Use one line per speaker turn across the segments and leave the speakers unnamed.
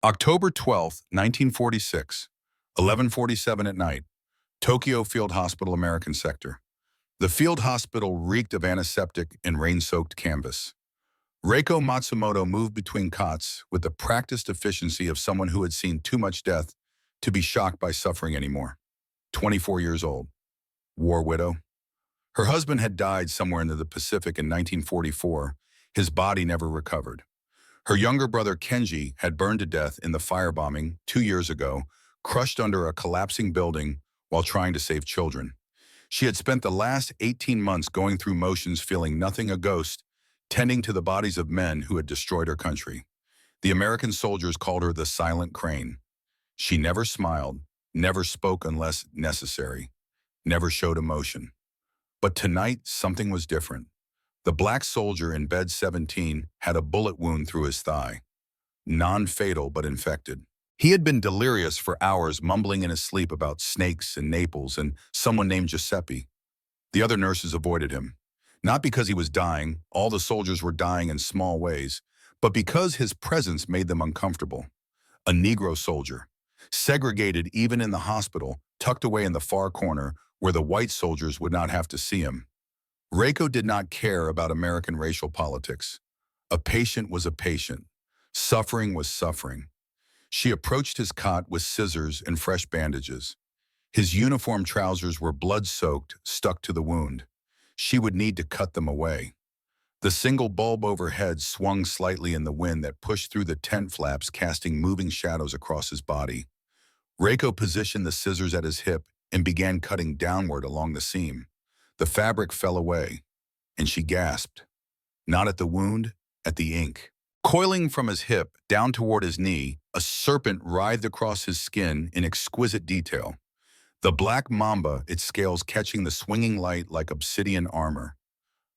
October 12th, 1946, 11:47 at night, Tokyo Field Hospital American Sector. The field hospital reeked of antiseptic and rain-soaked canvas. Reiko Matsumoto moved between cots with the practiced efficiency of someone who had seen too much death to be shocked by suffering anymore. 24 years old. War widow. Her husband had died somewhere in the Pacific in 1944. His body never recovered. Her younger brother Kenji had burned to death in the firebombing 2 years ago, crushed under a collapsing building while trying to save children. She had spent the last 18 months going through motions feeling nothing a ghost, tending to the bodies of men who had destroyed her country. The American soldiers called her the Silent Crane. She never smiled, never spoke unless necessary, never showed emotion. But tonight, something was different. The black soldier in bed 17 had a bullet wound through his thigh. Non-fatal but infected. He had been delirious for hours, mumbling in his sleep about snakes and Naples and someone named Giuseppe. The other nurses avoided him. Not because he was dying, all the soldiers were dying in small ways, but because his presence made them uncomfortable. A Negro soldier, segregated even in the hospital, tucked away in the far corner where the white soldiers would not have to see him. Reiko did not care about American racial politics. A patient was a patient. Suffering was suffering. She approached his cot with scissors and fresh bandages. His uniform trousers were blood-soaked, stuck to the wound. She would need to cut them away. The single bulb overhead swung slightly in the wind that pushed through the tent flaps, casting moving shadows across his body. Reiko positioned the scissors at his hip and began cutting downward along the seam. The fabric fell away, and she gasped. Not at the wound, at the ink. Coiling from his hip down toward his knee, a serpent writhed across his skin in exquisite detail. The black MAMBA, its scales catching the swinging light like obsidian armor.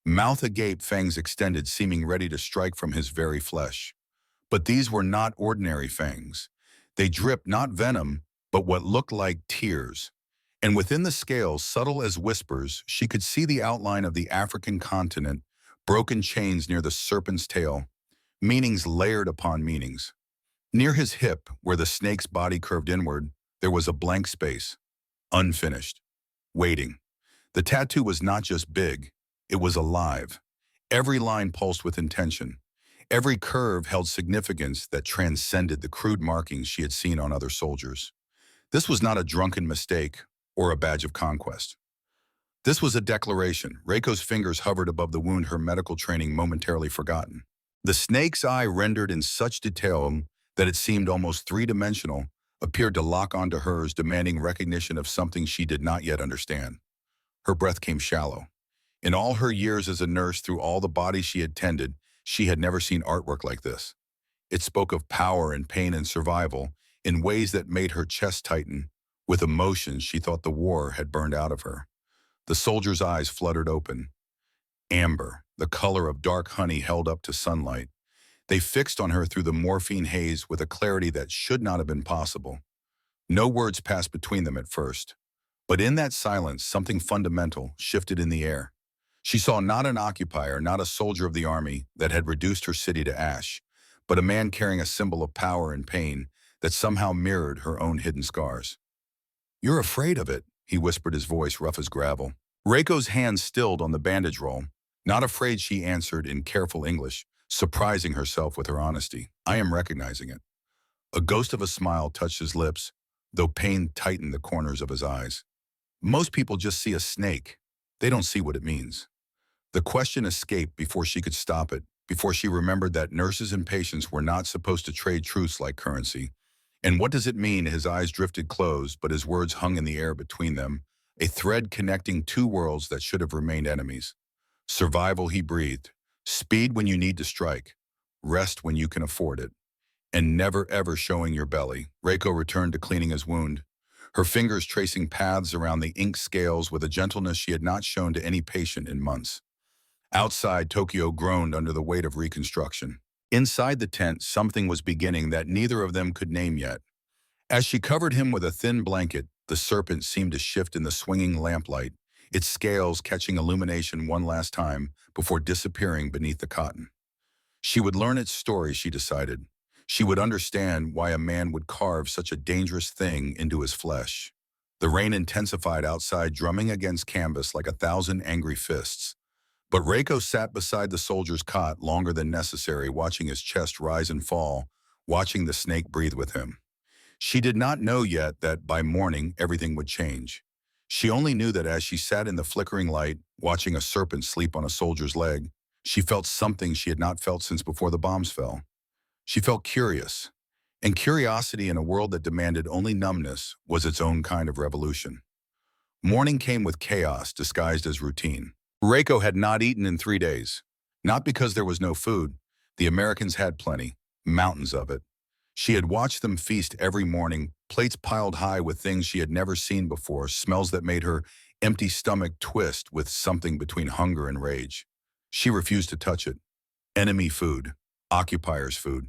Mouth agape, fangs extended, seeming ready to strike from his very flesh. But these were not ordinary fangs. They dripped not venom, but what looked like tears. And within the scales, subtle as whispers, she could see the outline of the African continent, broken chains near the serpent's tail, meanings layered upon meanings. Near his hip, where the snake's body curved inward, there was a blank space, unfinished, waiting. The tattoo was not just big, it was alive. Every line pulsed with intention. Every curve held significance that transcended the crude markings she had seen on other soldiers. This was not a drunken mistake or a badge of conquest. This was a declaration. Reiko's fingers hovered above the wound, her medical training momentarily forgotten. The snake's eye, rendered in such detail that it seemed almost three-dimensional, appeared to lock onto hers, demanding recognition of something she did not yet understand. Her breath came shallow. In all her years as a nurse, through all the bodies she had tended, she had never seen artwork like this. It spoke of power and pain and survival in ways that made her chest tighten, with emotions she thought the war had burned out of her. The soldier's eyes fluttered open. Amber, the color of dark honey held up to sunlight. They fixed on her through the morphine haze with a clarity that should not have been possible. No words passed between them at first. But in that silence, something fundamental shifted in the air. She saw not an occupier, not a soldier of the army that had reduced her city to ash, but a man carrying a symbol of power and pain that somehow mirrored her own hidden scars. "You're afraid of it," he whispered, his voice rough as gravel. Reiko's hand stilled on the bandage roll. "Not afraid," she answered in careful English, surprising herself with her honesty. "I am recognizing it." A ghost of a smile touched his lips, though pain tightened the corners of his eyes. "Most people just see a snake. They don't see what it means." The question escaped before she could stop it, before she remembered that nurses and patients were not supposed to trade truths like currency. "And what does it mean?" His eyes drifted closed, but his words hung in the air between them, a thread connecting two worlds that should have remained enemies. "Survival," he breathed. "Speed when you need to strike. Rest when you can afford it. And never ever showing your belly." Reiko returned to cleaning his wound, her fingers tracing paths around the ink scales with a gentleness she had not shown to any patient in months. Outside, Tokyo groaned under the weight of reconstruction. Inside the tent, something was beginning that neither of them could name yet. As she covered him with a thin blanket, the serpent seemed to shift in the swinging lamplight, its scales catching illumination one last time before disappearing beneath the cotton. She would learn its story, she decided. She would understand why a man would carve such a dangerous thing into his flesh. The rain intensified outside, drumming against canvas like 1,000 angry fists. But Reiko sat beside the soldier's cot longer than necessary, watching his chest rise and fall, watching the snake breathe with him. She did not know yet that by morning everything would change. She only knew that as she sat in the flickering light, watching a serpent sleep on a soldier's leg, she felt something she had not felt since before the bombs fell. She felt curious, and curiosity in a world that demanded only numbness was its own kind of revolution. Morning came with chaos disguised as routine. Reiko had not eaten in 3 days. Not because there was no food. The Americans had plenty, mountains of it. She had watched them feast every morning, plates piled high with things she had never seen before, smells that made her empty stomach twist with something between hunger and rage. She refused to touch it. Enemy food. Occupiers' food.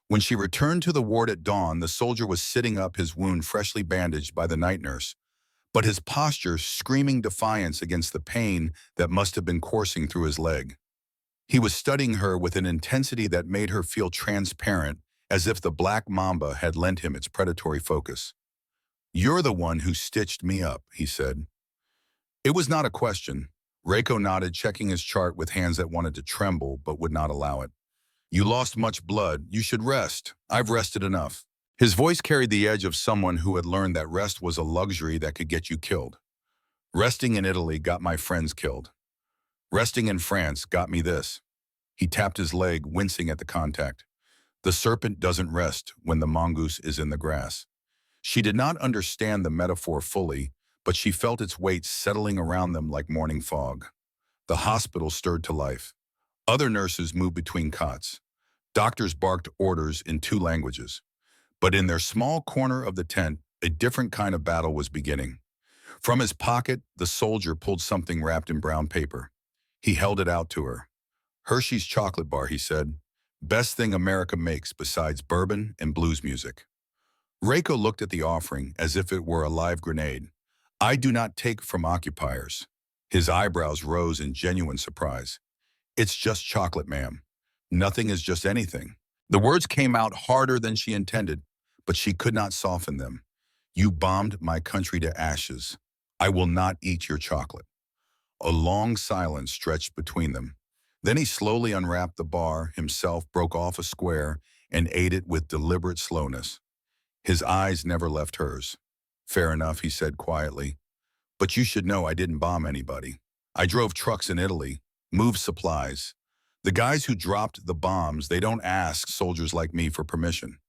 When she returned to the ward at dawn, the soldier was sitting up, his wound freshly bandaged by the night nurse, but his posture screaming defiance against the pain that must have been coursing through his leg. He was studying her with an intensity that made her feel transparent, as if the black mamba had lent him its predatory focus. "You're the one who stitched me up," he said. It was not a question. Reiko nodded, checking his chart with hands that wanted to tremble but would not allow it. "You lost much blood. You should rest. I've rested enough." His voice carried the edge of someone who had learned that rest was a luxury that could get you killed. "Resting in Italy got my friends killed. Resting in France got me this." He tapped his leg, wincing at the contact. "The serpent doesn't rest when the mongoose is in the grass." She did not understand the metaphor fully, but she felt its weight settling around them like morning fog. The hospital stirred to life. Other nurses moved between cots. Doctors barked orders in 2 languages. But in their small corner of the tent, a different kind of battle was beginning. From his pocket, the soldier pulled something wrapped in brown paper. He held it out to her. "Hershey's chocolate bar," he said. "Best thing America makes besides bourbon and blues music." Reiko looked at the offering as if it were a live grenade. "I do not take from occupiers." His eyebrows rose in genuine surprise. "It's just chocolate, ma'am. Nothing is just anything." The words came out harder than she intended, but she could not soften them. "You bombed my country to ashes. I will not eat your chocolate." A long silence stretched between them. Then he slowly unwrapped the bar himself, broke off a square, and ate it with deliberate slowness. His eyes never left hers. "Fair enough," he said quietly. "But you should know I didn't bomb anybody. I drove trucks in Italy, moved supplies. The guys who dropped the bombs, they don't ask soldiers like me for permission."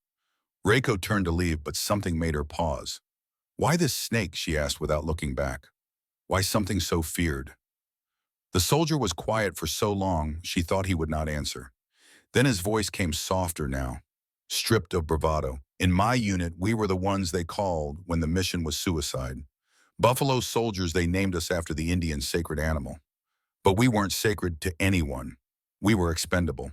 Reiko turned to leave, but something made her pause. "Why this snake?" she asked without looking back. "Why something so feared?" The soldier was quiet for so long, she thought he would not answer. Then his voice came softer now, stripped of bravado. "In my unit, we were the ones they called when the mission was suicide. Buffalo soldiers, they named us after the Indian sacred animal. But we weren't sacred to anyone. We were expendable."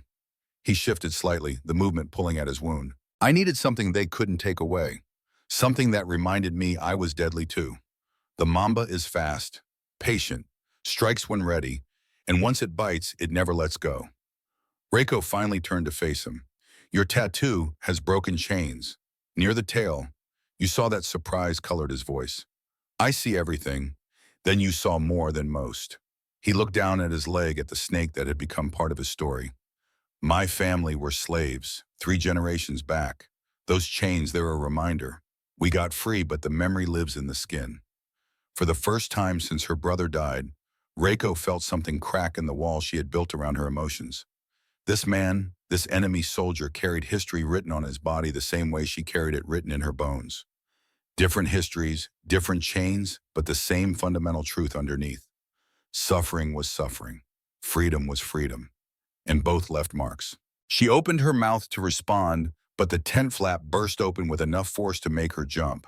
He shifted slightly, the movement pulling at his wound. "I needed something they couldn't take away. Something that reminded me I was deadly too. The mamba is fast, patient, strikes when ready, and once it bites, it never lets go." Reiko finally turned to face him. "Your tattoo has broken chains. Near the tail." You saw that surprise colored his voice. "I see everything. Then you saw more than most." He looked down at his leg, at the snake that had become part of his story. "My family were slaves, 3 generations back. Those chains, they're a reminder. We got free, but the memory lives in the skin." For the first time since her brother died, Reiko felt something crack in the wall she had built around her emotions. This man, this enemy soldier, carried history written on his body the same way she carried it written in her bones. Different histories, different chains, but the same fundamental truth underneath. Suffering was suffering. Freedom was freedom. And both left marks. She opened her mouth to respond, but the tent flap burst open with enough force to make her jump.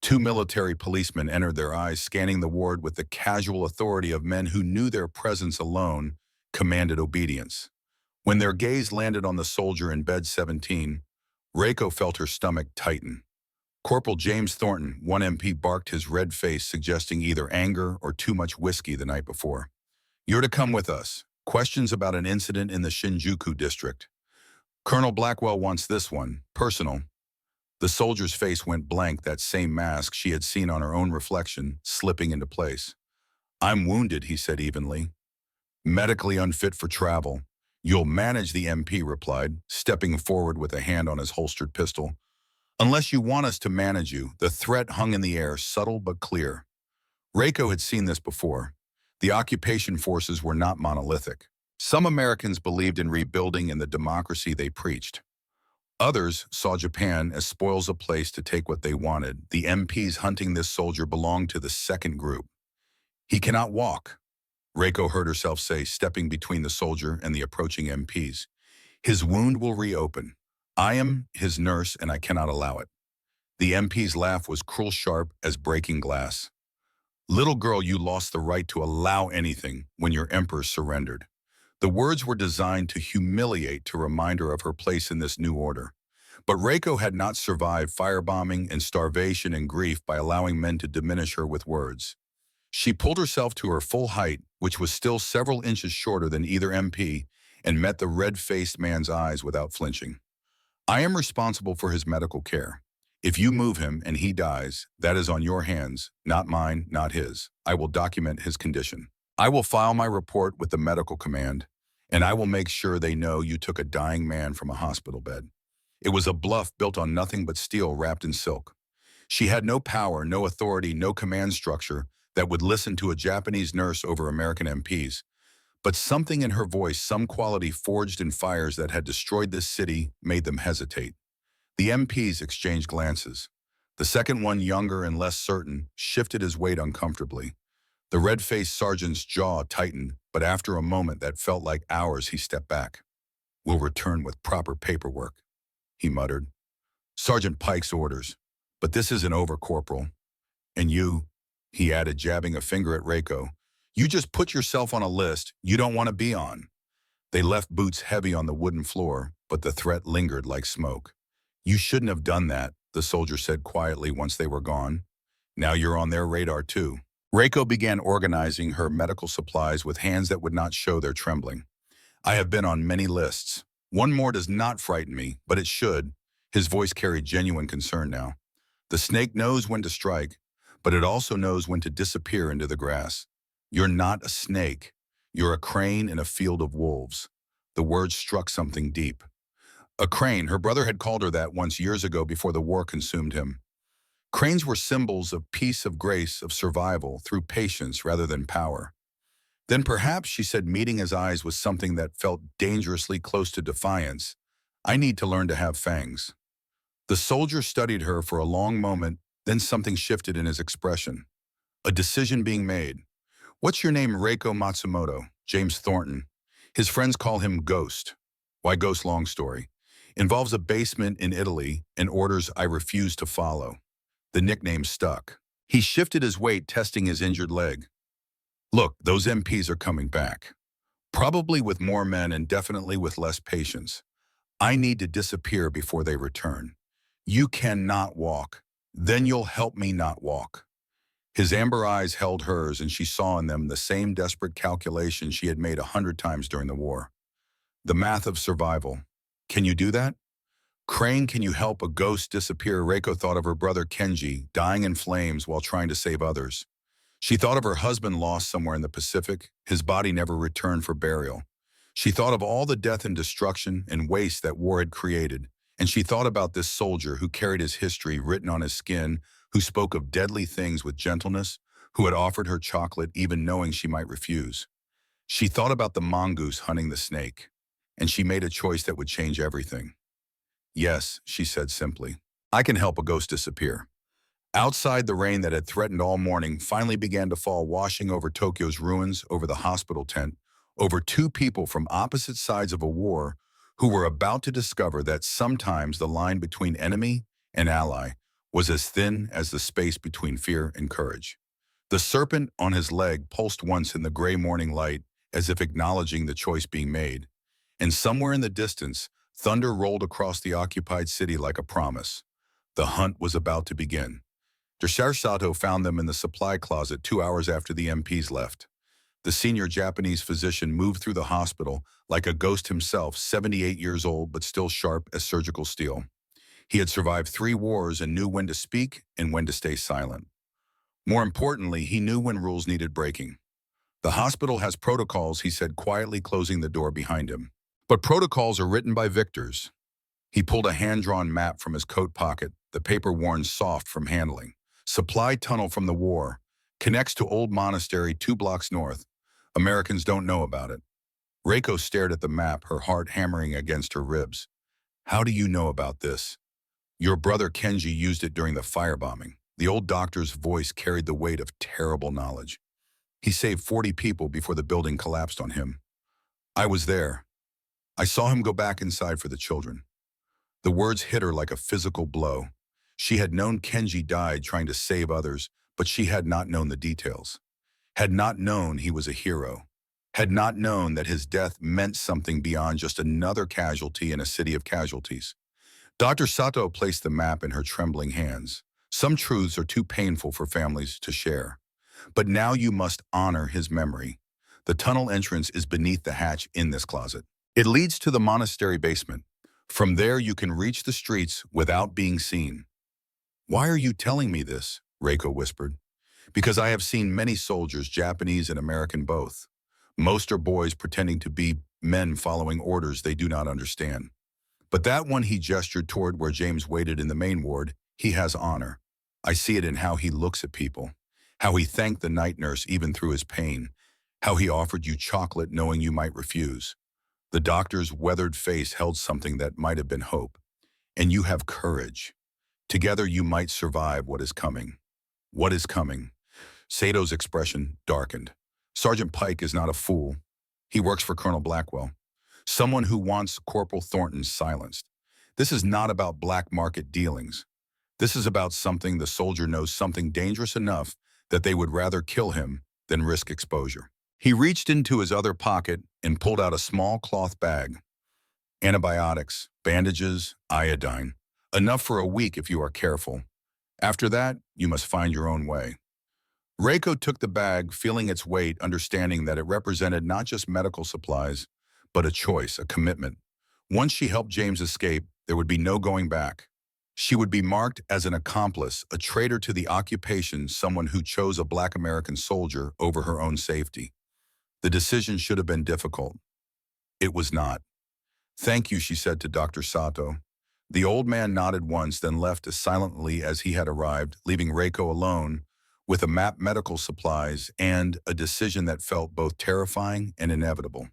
2 military policemen entered, their eyes scanning the ward with the casual authority of men who knew their presence alone commanded obedience. When their gaze landed on the soldier in bed 17, Reiko felt her stomach tighten. Corporal James Thornton, 1 MP, barked, his red face suggesting either anger or too much whiskey the night before. "You're to come with us. Questions about an incident in the Shinjuku district." Colonel Blackwell wants this one, personal. The soldier's face went blank, that same mask she had seen on her own reflection, slipping into place. I'm wounded, he said evenly. Medically unfit for travel. You'll manage, the MP replied, stepping forward with a hand on his holstered pistol. Unless you want us to manage you, the threat hung in the air, subtle but clear. Reiko had seen this before. The occupation forces were not monolithic. Some Americans believed in rebuilding and the democracy they preached. Others saw Japan as spoils of place to take what they wanted. The MPs hunting this soldier belonged to the second group. He cannot walk, Reiko heard herself say, stepping between the soldier and the approaching MPs. His wound will reopen. I am his nurse and I cannot allow it. The MP's laugh was cruel sharp as breaking glass. Little girl, you lost the right to allow anything when your emperor surrendered. The words were designed to humiliate, to remind her of her place in this new order. But Reiko had not survived firebombing and starvation and grief by allowing men to diminish her with words. She pulled herself to her full height, which was still several inches shorter than either MP, and met the red-faced man's eyes without flinching. I am responsible for his medical care. If you move him and he dies, that is on your hands, not mine, not his. I will document his condition. I will file my report with the medical command, and I will make sure they know you took a dying man from a hospital bed. It was a bluff built on nothing but steel wrapped in silk. She had no power, no authority, no command structure that would listen to a Japanese nurse over American MPs. But something in her voice, some quality forged in fires that had destroyed this city, made them hesitate. The MPs exchanged glances. The second one, younger and less certain, shifted his weight uncomfortably. The red-faced sergeant's jaw tightened, but after a moment that felt like hours, he stepped back. We'll return with proper paperwork, he muttered. Sergeant Pike's orders. But this isn't over, Corporal. And you, he added, jabbing a finger at Reiko, you just put yourself on a list you don't want to be on. They left boots heavy on the wooden floor, but the threat lingered like smoke. You shouldn't have done that, the soldier said quietly once they were gone. Now you're on their radar too. Reiko began organizing her medical supplies with hands that would not show their trembling. I have been on many lists. One more does not frighten me, but it should. His voice carried genuine concern now. The snake knows when to strike, but it also knows when to disappear into the grass. You're not a snake. You're a crane in a field of wolves. The words struck something deep. A crane, her brother had called her that once years ago before the war consumed him. Cranes were symbols of peace, of grace, of survival through patience rather than power. Then perhaps, she said, meeting his eyes with something that felt dangerously close to defiance, I need to learn to have fangs. The soldier studied her for a long moment, then something shifted in his expression. A decision being made. What's your name? Reiko Matsumoto, James Thornton. His friends call him Ghost. Why Ghost? Long story. Involves a basement in Italy and orders I refuse to follow. The nickname stuck. He shifted his weight, testing his injured leg. Look, those MPs are coming back. Probably with more men and definitely with less patience. I need to disappear before they return. You cannot walk. Then you'll help me not walk. His amber eyes held hers, and she saw in them the same desperate calculation she had made 100 times during the war. The math of survival. Can you do that? Crane, can you help a ghost disappear? Reiko thought of her brother Kenji, dying in flames while trying to save others. She thought of her husband lost somewhere in the Pacific, his body never returned for burial. She thought of all the death and destruction and waste that war had created, and she thought about this soldier who carried his history written on his skin, who spoke of deadly things with gentleness, who had offered her chocolate even knowing she might refuse. She thought about the mongoose hunting the snake, and she made a choice that would change everything. Yes, she said simply. I can help a ghost disappear. Outside, the rain that had threatened all morning finally began to fall, washing over Tokyo's ruins, over the hospital tent, over two people from opposite sides of a war who were about to discover that sometimes the line between enemy and ally was as thin as the space between fear and courage. The serpent on his leg pulsed once in the gray morning light, as if acknowledging the choice being made. And somewhere in the distance, thunder rolled across the occupied city like a promise. The hunt was about to begin. Sato found them in the supply closet 2 hours after the MPs left. The senior Japanese physician moved through the hospital like a ghost himself, 78 years old but still sharp as surgical steel. He had survived 3 wars and knew when to speak and when to stay silent. More importantly, he knew when rules needed breaking. The hospital has protocols, he said, quietly closing the door behind him. But protocols are written by victors. He pulled a hand-drawn map from his coat pocket, the paper worn soft from handling. Supply tunnel from the war. Connects to old monastery 2 blocks north. Americans don't know about it. Reiko stared at the map, her heart hammering against her ribs. How do you know about this? Your brother Kenji used it during the firebombing. The old doctor's voice carried the weight of terrible knowledge. He saved 40 people before the building collapsed on him. I was there. I saw him go back inside for the children. The words hit her like a physical blow. She had known Kenji died trying to save others, but she had not known the details. Had not known he was a hero. Had not known that his death meant something beyond just another casualty in a city of casualties. Dr. Sato placed the map in her trembling hands. Some truths are too painful for families to share. But now you must honor his memory. The tunnel entrance is beneath the hatch in this closet. It leads to the monastery basement. From there you can reach the streets without being seen. Why are you telling me this? Reiko whispered. Because I have seen many soldiers, Japanese and American both. Most are boys pretending to be men following orders they do not understand. But that one, he gestured toward where James waited in the main ward, he has honor. I see it in how he looks at people, how he thanked the night nurse even through his pain, how he offered you chocolate knowing you might refuse. The doctor's weathered face held something that might have been hope. And you have courage. Together you might survive what is coming. What is coming? Sato's expression darkened. Sergeant Pike is not a fool. He works for Colonel Blackwell, someone who wants Corporal Thornton silenced. This is not about black market dealings. This is about something the soldier knows, something dangerous enough that they would rather kill him than risk exposure. He reached into his other pocket and pulled out a small cloth bag. Antibiotics, bandages, iodine. Enough for a week if you are careful. After that, you must find your own way. Reiko took the bag, feeling its weight, understanding that it represented not just medical supplies, but a choice, a commitment. Once she helped James escape, there would be no going back. She would be marked as an accomplice, a traitor to the occupation, someone who chose a black American soldier over her own safety. The decision should have been difficult. It was not. Thank you, she said to Dr. Sato. The old man nodded once, then left as silently as he had arrived, leaving Reiko alone with a map, medical supplies, and a decision that felt both terrifying and inevitable.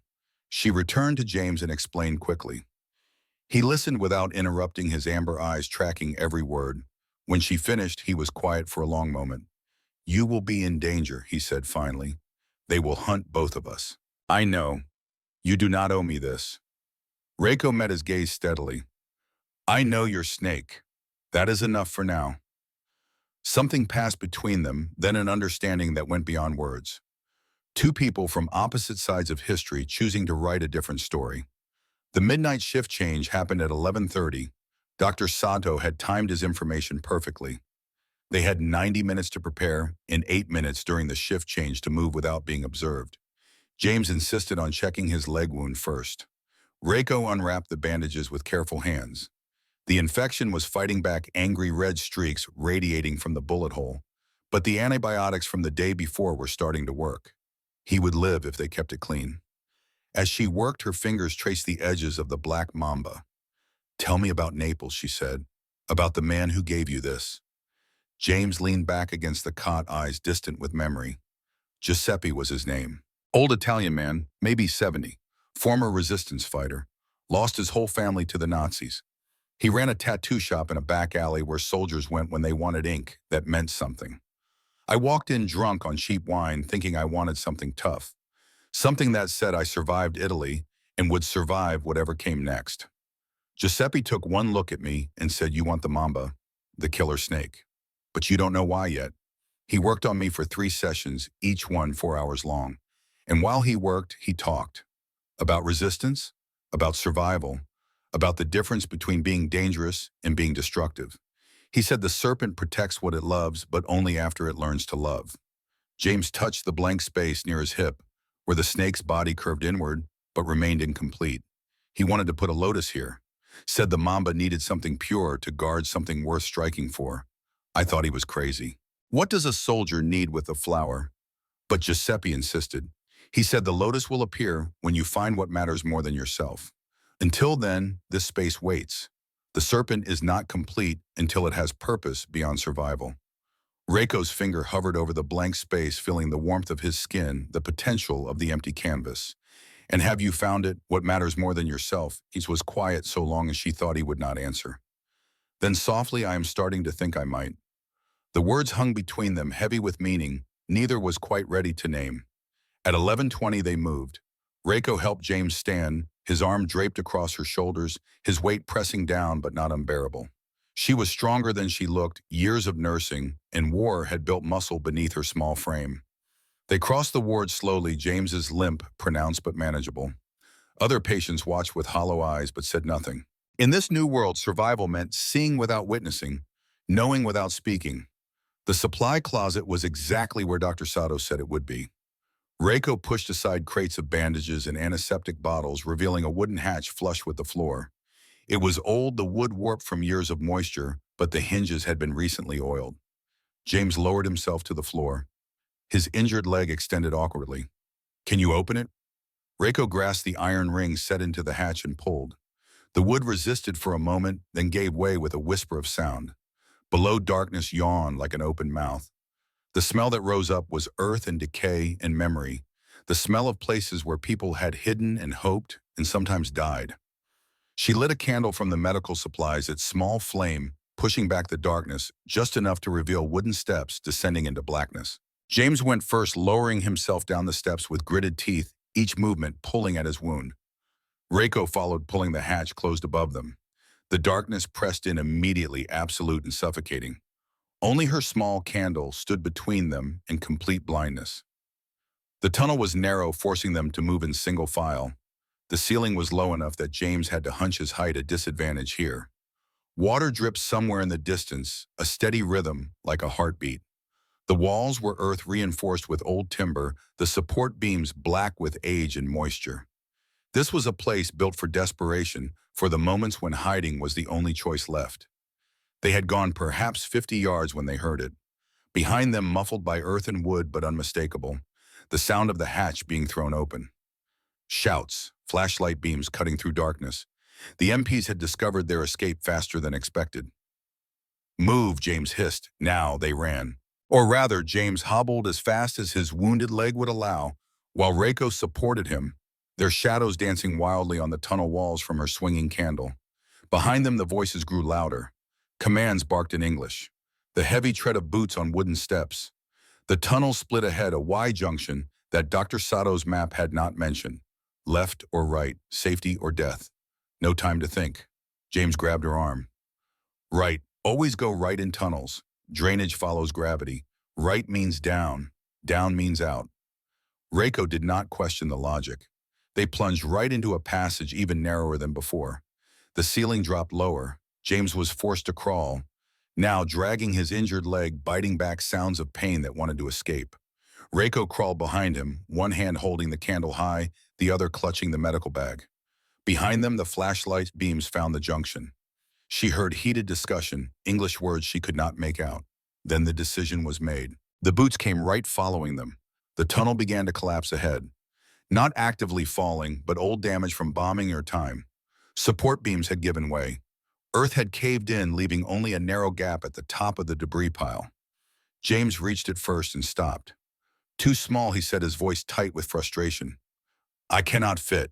She returned to James and explained quickly. He listened without interrupting, his amber eyes tracking every word. When she finished, he was quiet for a long moment. You will be in danger, he said finally. They will hunt both of us. I know. You do not owe me this. Reiko met his gaze steadily. I know your snake. That is enough for now. Something passed between them, then an understanding that went beyond words. Two people from opposite sides of history choosing to write a different story. The midnight shift change happened at 11:30. Dr. Sato had timed his information perfectly. They had 90 minutes to prepare and 8 minutes during the shift change to move without being observed. James insisted on checking his leg wound first. Reiko unwrapped the bandages with careful hands. The infection was fighting back, angry red streaks radiating from the bullet hole, but the antibiotics from the day before were starting to work. He would live if they kept it clean. As she worked, her fingers traced the edges of the black MAMBA. Tell me about Naples, she said, about the man who gave you this. James leaned back against the cot, eyes distant with memory. Giuseppe was his name. Old Italian man, maybe 70, former resistance fighter, lost his whole family to the Nazis. He ran a tattoo shop in a back alley where soldiers went when they wanted ink that meant something. I walked in drunk on cheap wine, thinking I wanted something tough. Something that said I survived Italy and would survive whatever came next. Giuseppe took one look at me and said, you want the MAMBA, the killer snake. But you don't know why yet. He worked on me for 3 sessions, each one 4 hours long. And while he worked, he talked. About resistance, about survival, about the difference between being dangerous and being destructive. He said the serpent protects what it loves, but only after it learns to love. James touched the blank space near his hip, where the snake's body curved inward but remained incomplete. He wanted to put a lotus here. Said the Mamba needed something pure to guard something worth striking for. I thought he was crazy. What does a soldier need with a flower? But Giuseppe insisted. He said the lotus will appear when you find what matters more than yourself. Until then, this space waits. The serpent is not complete until it has purpose beyond survival. Reiko's finger hovered over the blank space, feeling the warmth of his skin, the potential of the empty canvas. And have you found it, what matters more than yourself? He was quiet so long as she thought he would not answer. Then softly, I am starting to think I might. The words hung between them, heavy with meaning, neither was quite ready to name. At 11:20 they moved. Reiko helped James stand, his arm draped across her shoulders, his weight pressing down but not unbearable. She was stronger than she looked, years of nursing, and war had built muscle beneath her small frame. They crossed the ward slowly, James's limp pronounced but manageable. Other patients watched with hollow eyes but said nothing. In this new world, survival meant seeing without witnessing, knowing without speaking. The supply closet was exactly where Dr. Sato said it would be. Reiko pushed aside crates of bandages and antiseptic bottles, revealing a wooden hatch flush with the floor. It was old, the wood warped from years of moisture, but the hinges had been recently oiled. James lowered himself to the floor. His injured leg extended awkwardly. Can you open it? Reiko grasped the iron ring set into the hatch and pulled. The wood resisted for a moment, then gave way with a whisper of sound. Below, darkness yawned like an open mouth. The smell that rose up was earth and decay and memory, the smell of places where people had hidden and hoped and sometimes died. She lit a candle from the medical supplies, its small flame pushing back the darkness just enough to reveal wooden steps descending into blackness. James went first, lowering himself down the steps with gritted teeth, each movement pulling at his wound. Reiko followed, pulling the hatch closed above them. The darkness pressed in immediately, absolute and suffocating. Only her small candle stood between them in complete blindness. The tunnel was narrow, forcing them to move in single file. The ceiling was low enough that James had to hunch his height, a disadvantage here. Water dripped somewhere in the distance, a steady rhythm like a heartbeat. The walls were earth reinforced with old timber, the support beams black with age and moisture. This was a place built for desperation, for the moments when hiding was the only choice left. They had gone perhaps 50 yards when they heard it. Behind them, muffled by earth and wood but unmistakable, the sound of the hatch being thrown open. Shouts, flashlight beams cutting through darkness. The MPs had discovered their escape faster than expected. Move, James hissed. Now they ran. Or rather, James hobbled as fast as his wounded leg would allow, while Reiko supported him, their shadows dancing wildly on the tunnel walls from her swinging candle. Behind them, the voices grew louder. Commands barked in English. The heavy tread of boots on wooden steps. The tunnel split ahead, a Y junction that Dr. Sato's map had not mentioned. Left or right, safety or death. No time to think. James grabbed her arm. Right. Always go right in tunnels. Drainage follows gravity. Right means down. Down means out. Reiko did not question the logic. They plunged right into a passage even narrower than before. The ceiling dropped lower. James was forced to crawl, now dragging his injured leg, biting back sounds of pain that wanted to escape. Reiko crawled behind him, one hand holding the candle high, the other clutching the medical bag. Behind them, the flashlight beams found the junction. She heard heated discussion, English words she could not make out. Then the decision was made. The boots came right following them. The tunnel began to collapse ahead. Not actively falling, but old damage from bombing or time. Support beams had given way. Earth had caved in, leaving only a narrow gap at the top of the debris pile. James reached it first and stopped. Too small, he said, his voice tight with frustration. I cannot fit.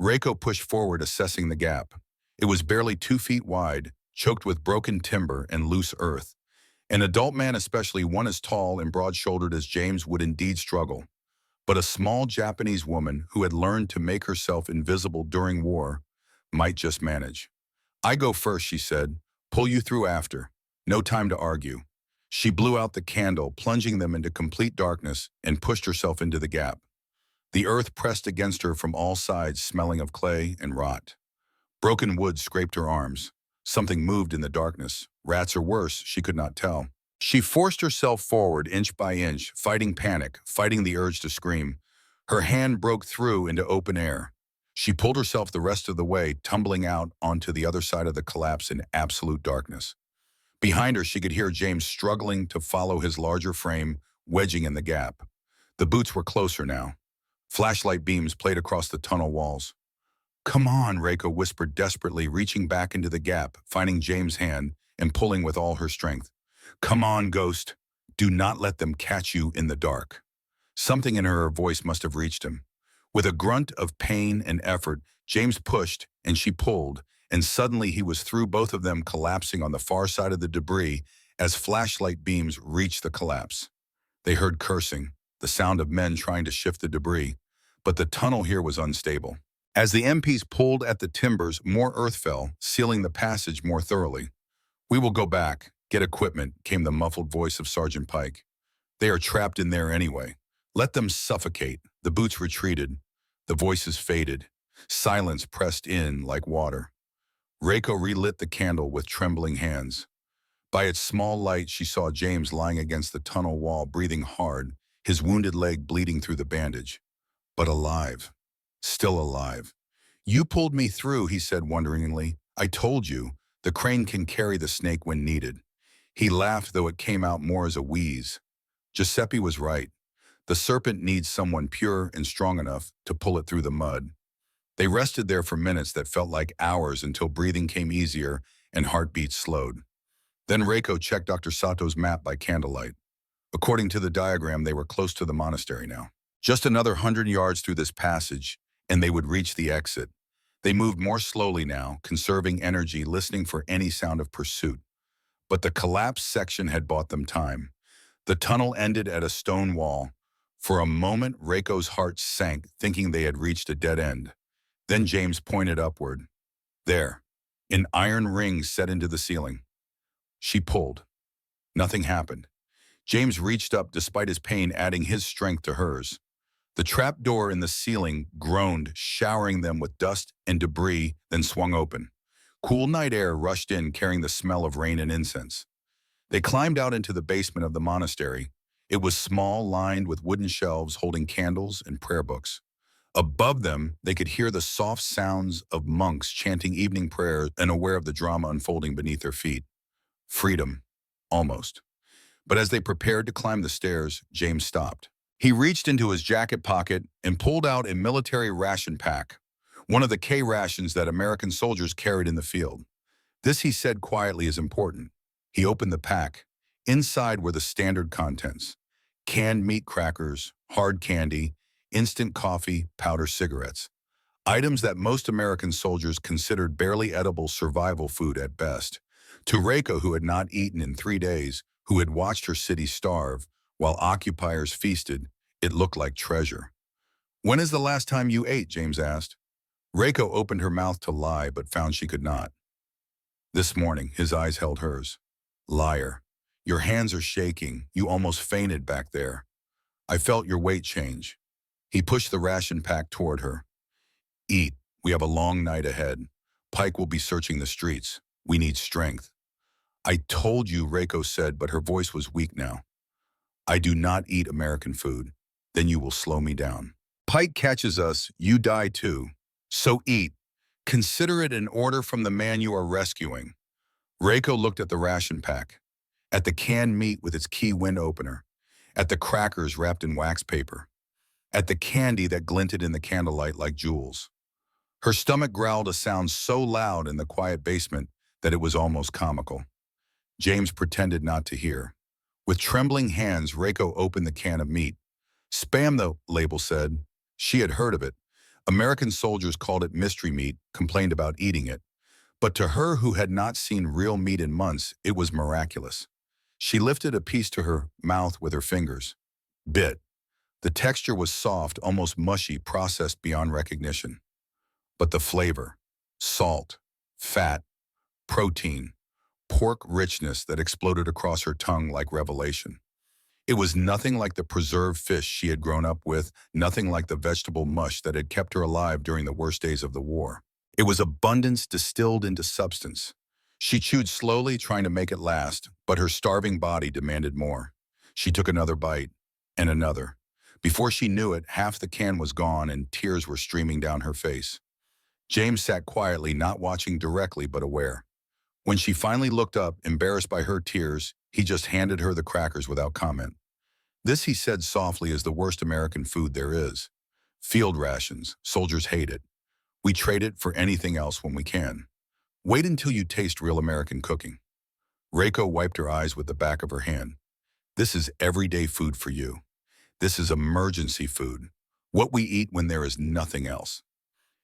Reiko pushed forward, assessing the gap. It was barely 2 feet wide, choked with broken timber and loose earth. An adult man, especially one as tall and broad-shouldered as James, would indeed struggle. But a small Japanese woman who had learned to make herself invisible during war might just manage. I go first, she said. Pull you through after. No time to argue. She blew out the candle, plunging them into complete darkness, and pushed herself into the gap. The earth pressed against her from all sides, smelling of clay and rot. Broken wood scraped her arms. Something moved in the darkness. Rats or worse, she could not tell. She forced herself forward inch by inch, fighting panic, fighting the urge to scream. Her hand broke through into open air. She pulled herself the rest of the way, tumbling out onto the other side of the collapse in absolute darkness. Behind her, she could hear James struggling to follow his larger frame, wedging in the gap. The boots were closer now. Flashlight beams played across the tunnel walls. "Come on," Reiko whispered desperately, reaching back into the gap, finding James' hand, and pulling with all her strength. "Come on, Ghost. Do not let them catch you in the dark." Something in her voice must have reached him. With a grunt of pain and effort, James pushed, and she pulled, and suddenly he was through, both of them collapsing on the far side of the debris as flashlight beams reached the collapse. They heard cursing, the sound of men trying to shift the debris, but the tunnel here was unstable. As the MPs pulled at the timbers, more earth fell, sealing the passage more thoroughly. "We will go back, get equipment," came the muffled voice of Sergeant Pike. "They are trapped in there anyway. Let them suffocate." The boots retreated. The voices faded. Silence pressed in like water. Reiko relit the candle with trembling hands. By its small light, she saw James lying against the tunnel wall, breathing hard, his wounded leg bleeding through the bandage. But alive. Still alive. "You pulled me through," he said wonderingly. "I told you, the crane can carry the snake when needed." He laughed, though it came out more as a wheeze. Giuseppe was right. The serpent needs someone pure and strong enough to pull it through the mud. They rested there for minutes that felt like hours until breathing came easier and heartbeats slowed. Then Reiko checked Dr. Sato's map by candlelight. According to the diagram, they were close to the monastery now. Just another 100 yards through this passage, and they would reach the exit. They moved more slowly now, conserving energy, listening for any sound of pursuit. But the collapsed section had bought them time. The tunnel ended at a stone wall. For a moment, Reiko's heart sank, thinking they had reached a dead end. Then James pointed upward. There, an iron ring set into the ceiling. She pulled. Nothing happened. James reached up despite his pain, adding his strength to hers. The trap door in the ceiling groaned, showering them with dust and debris, then swung open. Cool night air rushed in, carrying the smell of rain and incense. They climbed out into the basement of the monastery. It was small, lined with wooden shelves holding candles and prayer books. Above them, they could hear the soft sounds of monks chanting evening prayers and aware of the drama unfolding beneath their feet. Freedom, almost. But as they prepared to climb the stairs, James stopped. He reached into his jacket pocket and pulled out a military ration pack, one of the K rations that American soldiers carried in the field. This, he said quietly, is important. He opened the pack. Inside were the standard contents: canned meat crackers, hard candy, instant coffee, powder cigarettes. Items that most American soldiers considered barely edible survival food at best. To Reiko, who had not eaten in 3 days, who had watched her city starve, while occupiers feasted, it looked like treasure. "When is the last time you ate?" James asked. Reiko opened her mouth to lie, but found she could not. "This morning," his eyes held hers. "Liar. Your hands are shaking. You almost fainted back there. I felt your weight change." He pushed the ration pack toward her. "Eat. We have a long night ahead. Pike will be searching the streets. We need strength." "I told you," Reiko said, but her voice was weak now. "I do not eat American food. Then you will slow me down. Pike catches us, you die too. So eat. Consider it an order from the man you are rescuing." Reiko looked at the ration pack, at the canned meat with its key wind opener, at the crackers wrapped in wax paper, at the candy that glinted in the candlelight like jewels. Her stomach growled, a sound so loud in the quiet basement that it was almost comical. James pretended not to hear. With trembling hands, Reiko opened the can of meat. "Spam," the label said. She had heard of it. American soldiers called it mystery meat, complained about eating it. But to her, who had not seen real meat in months, it was miraculous. She lifted a piece to her mouth with her fingers. Bit. The texture was soft, almost mushy, processed beyond recognition. But the flavor: salt, fat, protein, pork richness that exploded across her tongue like revelation. It was nothing like the preserved fish she had grown up with, nothing like the vegetable mush that had kept her alive during the worst days of the war. It was abundance distilled into substance. She chewed slowly, trying to make it last, but her starving body demanded more. She took another bite, and another. Before she knew it, half the can was gone and tears were streaming down her face. James sat quietly, not watching directly but aware. When she finally looked up, embarrassed by her tears, he just handed her the crackers without comment. This, he said softly, is the worst American food there is. Field rations. Soldiers hate it. We trade it for anything else when we can. Wait until you taste real American cooking. Reiko wiped her eyes with the back of her hand. This is everyday food for you. This is emergency food. What we eat when there is nothing else.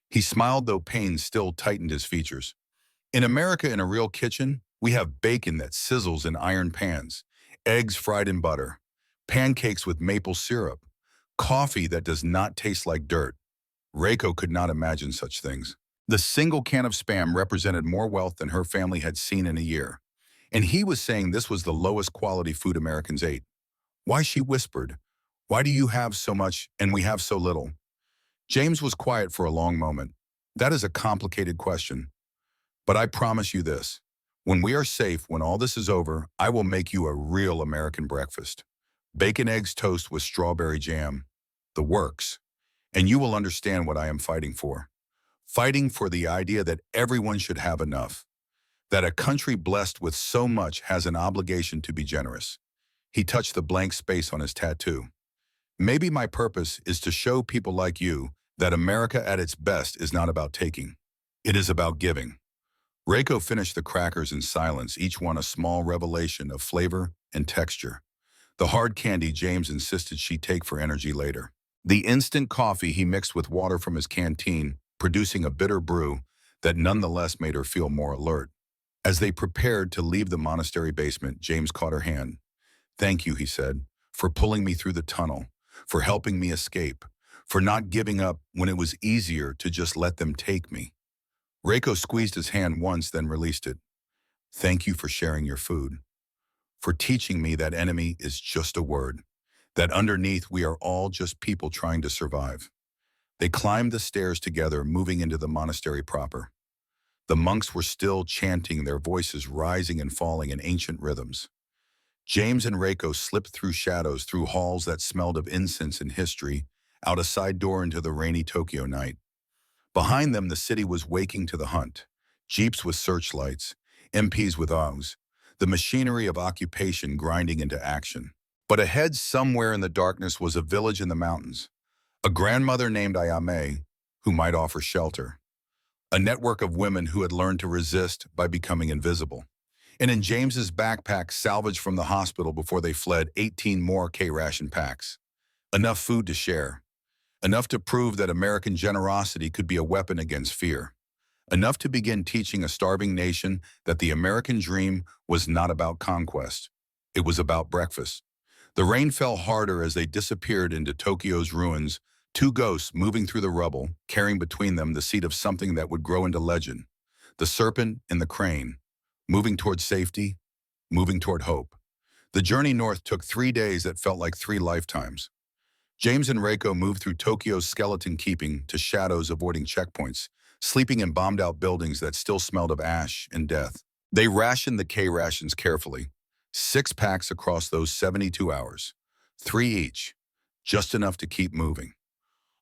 He smiled, though pain still tightened his features. In America, in a real kitchen, we have bacon that sizzles in iron pans, eggs fried in butter, pancakes with maple syrup, coffee that does not taste like dirt. Reiko could not imagine such things. The single can of Spam represented more wealth than her family had seen in a year. And he was saying this was the lowest quality food Americans ate. Why, she whispered, why do you have so much and we have so little? James was quiet for a long moment. That is a complicated question. But I promise you this. When we are safe, when all this is over, I will make you a real American breakfast. Bacon, eggs, toast with strawberry jam. The works. And you will understand what I am fighting for. Fighting for the idea that everyone should have enough. That a country blessed with so much has an obligation to be generous. He touched the blank space on his tattoo. Maybe my purpose is to show people like you that America at its best is not about taking. It is about giving. Reiko finished the crackers in silence, each one a small revelation of flavor and texture. The hard candy James insisted she take for energy later. The instant coffee he mixed with water from his canteen, producing a bitter brew that nonetheless made her feel more alert. As they prepared to leave the monastery basement, James caught her hand. Thank you, he said, for pulling me through the tunnel, for helping me escape, for not giving up when it was easier to just let them take me. Reiko squeezed his hand once, then released it. Thank you for sharing your food, for teaching me that enemy is just a word, that underneath we are all just people trying to survive. They climbed the stairs together, moving into the monastery proper. The monks were still chanting, their voices rising and falling in ancient rhythms. James and Reiko slipped through shadows, through halls that smelled of incense and history, out a side door into the rainy Tokyo night. Behind them, the city was waking to the hunt. Jeeps with searchlights, MPs with arms, the machinery of occupation grinding into action. But ahead, somewhere in the darkness, was a village in the mountains. A grandmother named Ayame, who might offer shelter. A network of women who had learned to resist by becoming invisible. And in James's backpack, salvaged from the hospital before they fled, 18 more K-ration packs. Enough food to share. Enough to prove that American generosity could be a weapon against fear. Enough to begin teaching a starving nation that the American dream was not about conquest. It was about breakfast. The rain fell harder as they disappeared into Tokyo's ruins, two ghosts moving through the rubble, carrying between them the seed of something that would grow into legend. The serpent and the crane, moving toward safety, moving toward hope. The journey north took 3 days that felt like 3 lifetimes. James and Reiko moved through Tokyo's skeleton keeping to shadows, avoiding checkpoints, sleeping in bombed-out buildings that still smelled of ash and death. They rationed the K-rations carefully, 6 packs across those 72 hours, 3 each, just enough to keep moving.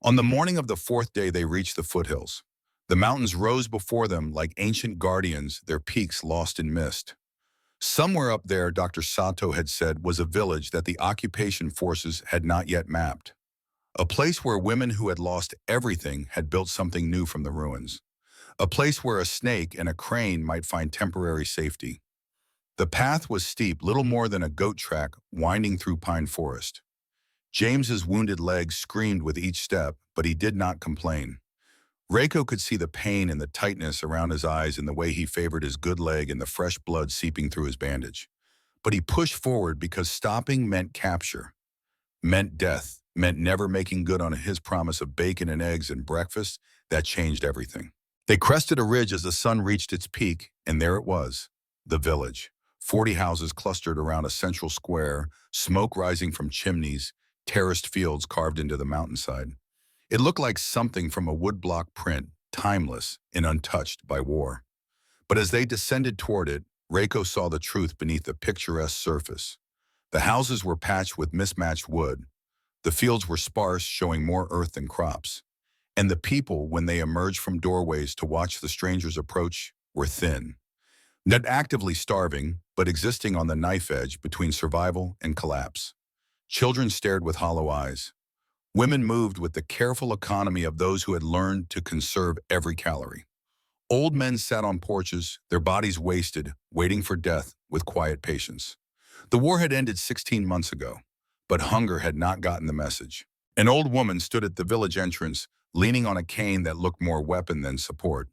On the morning of the 4th day, they reached the foothills. The mountains rose before them like ancient guardians, their peaks lost in mist. Somewhere up there, Dr. Sato had said, was a village that the occupation forces had not yet mapped. A place where women who had lost everything had built something new from the ruins. A place where a snake and a crane might find temporary safety. The path was steep, little more than a goat track winding through pine forest. James's wounded legs screamed with each step, but he did not complain. Reiko could see the pain and the tightness around his eyes in the way he favored his good leg and the fresh blood seeping through his bandage. But he pushed forward because stopping meant capture, meant death, meant never making good on his promise of bacon and eggs and breakfast. That changed everything. They crested a ridge as the sun reached its peak, and there it was, the village. 40 houses clustered around a central square, smoke rising from chimneys, terraced fields carved into the mountainside. It looked like something from a woodblock print, timeless and untouched by war. But as they descended toward it, Reiko saw the truth beneath the picturesque surface. The houses were patched with mismatched wood, The fields were sparse, showing more earth than crops. And the people, when they emerged from doorways to watch the strangers approach, were thin. Not actively starving, but existing on the knife edge between survival and collapse. Children stared with hollow eyes. Women moved with the careful economy of those who had learned to conserve every calorie. Old men sat on porches, their bodies wasted, waiting for death with quiet patience. The war had ended 16 months ago, but hunger had not gotten the message. An old woman stood at the village entrance, leaning on a cane that looked more weapon than support.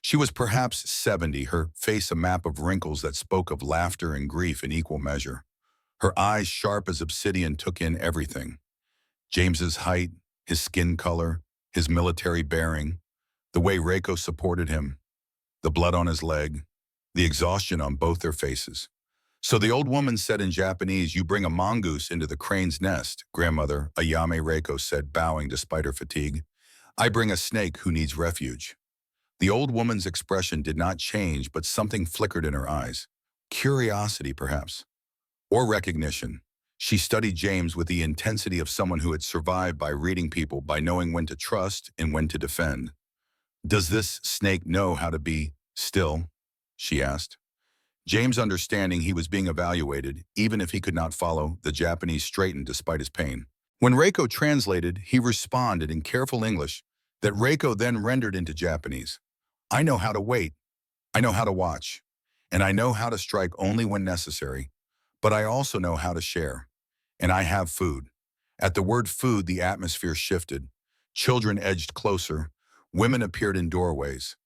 She was perhaps 70, her face a map of wrinkles that spoke of laughter and grief in equal measure. Her eyes, sharp as obsidian, took in everything. James's height, his skin color, his military bearing, the way Reiko supported him, the blood on his leg, the exhaustion on both their faces. So the old woman said in Japanese, "You bring a mongoose into the crane's nest," grandmother Ayame Reiko said, bowing despite her fatigue. "I bring a snake who needs refuge." The old woman's expression did not change, but something flickered in her eyes. Curiosity, perhaps, or recognition. She studied James with the intensity of someone who had survived by reading people, by knowing when to trust and when to defend. "Does this snake know how to be still?" she asked. James, understanding he was being evaluated, even if he could not follow, the Japanese straightened despite his pain. When Reiko translated, he responded in careful English that Reiko then rendered into Japanese. "I know how to wait. I know how to watch. And I know how to strike only when necessary. But I also know how to share. And I have food." At the word food, the atmosphere shifted. Children edged closer. Women appeared in doorways.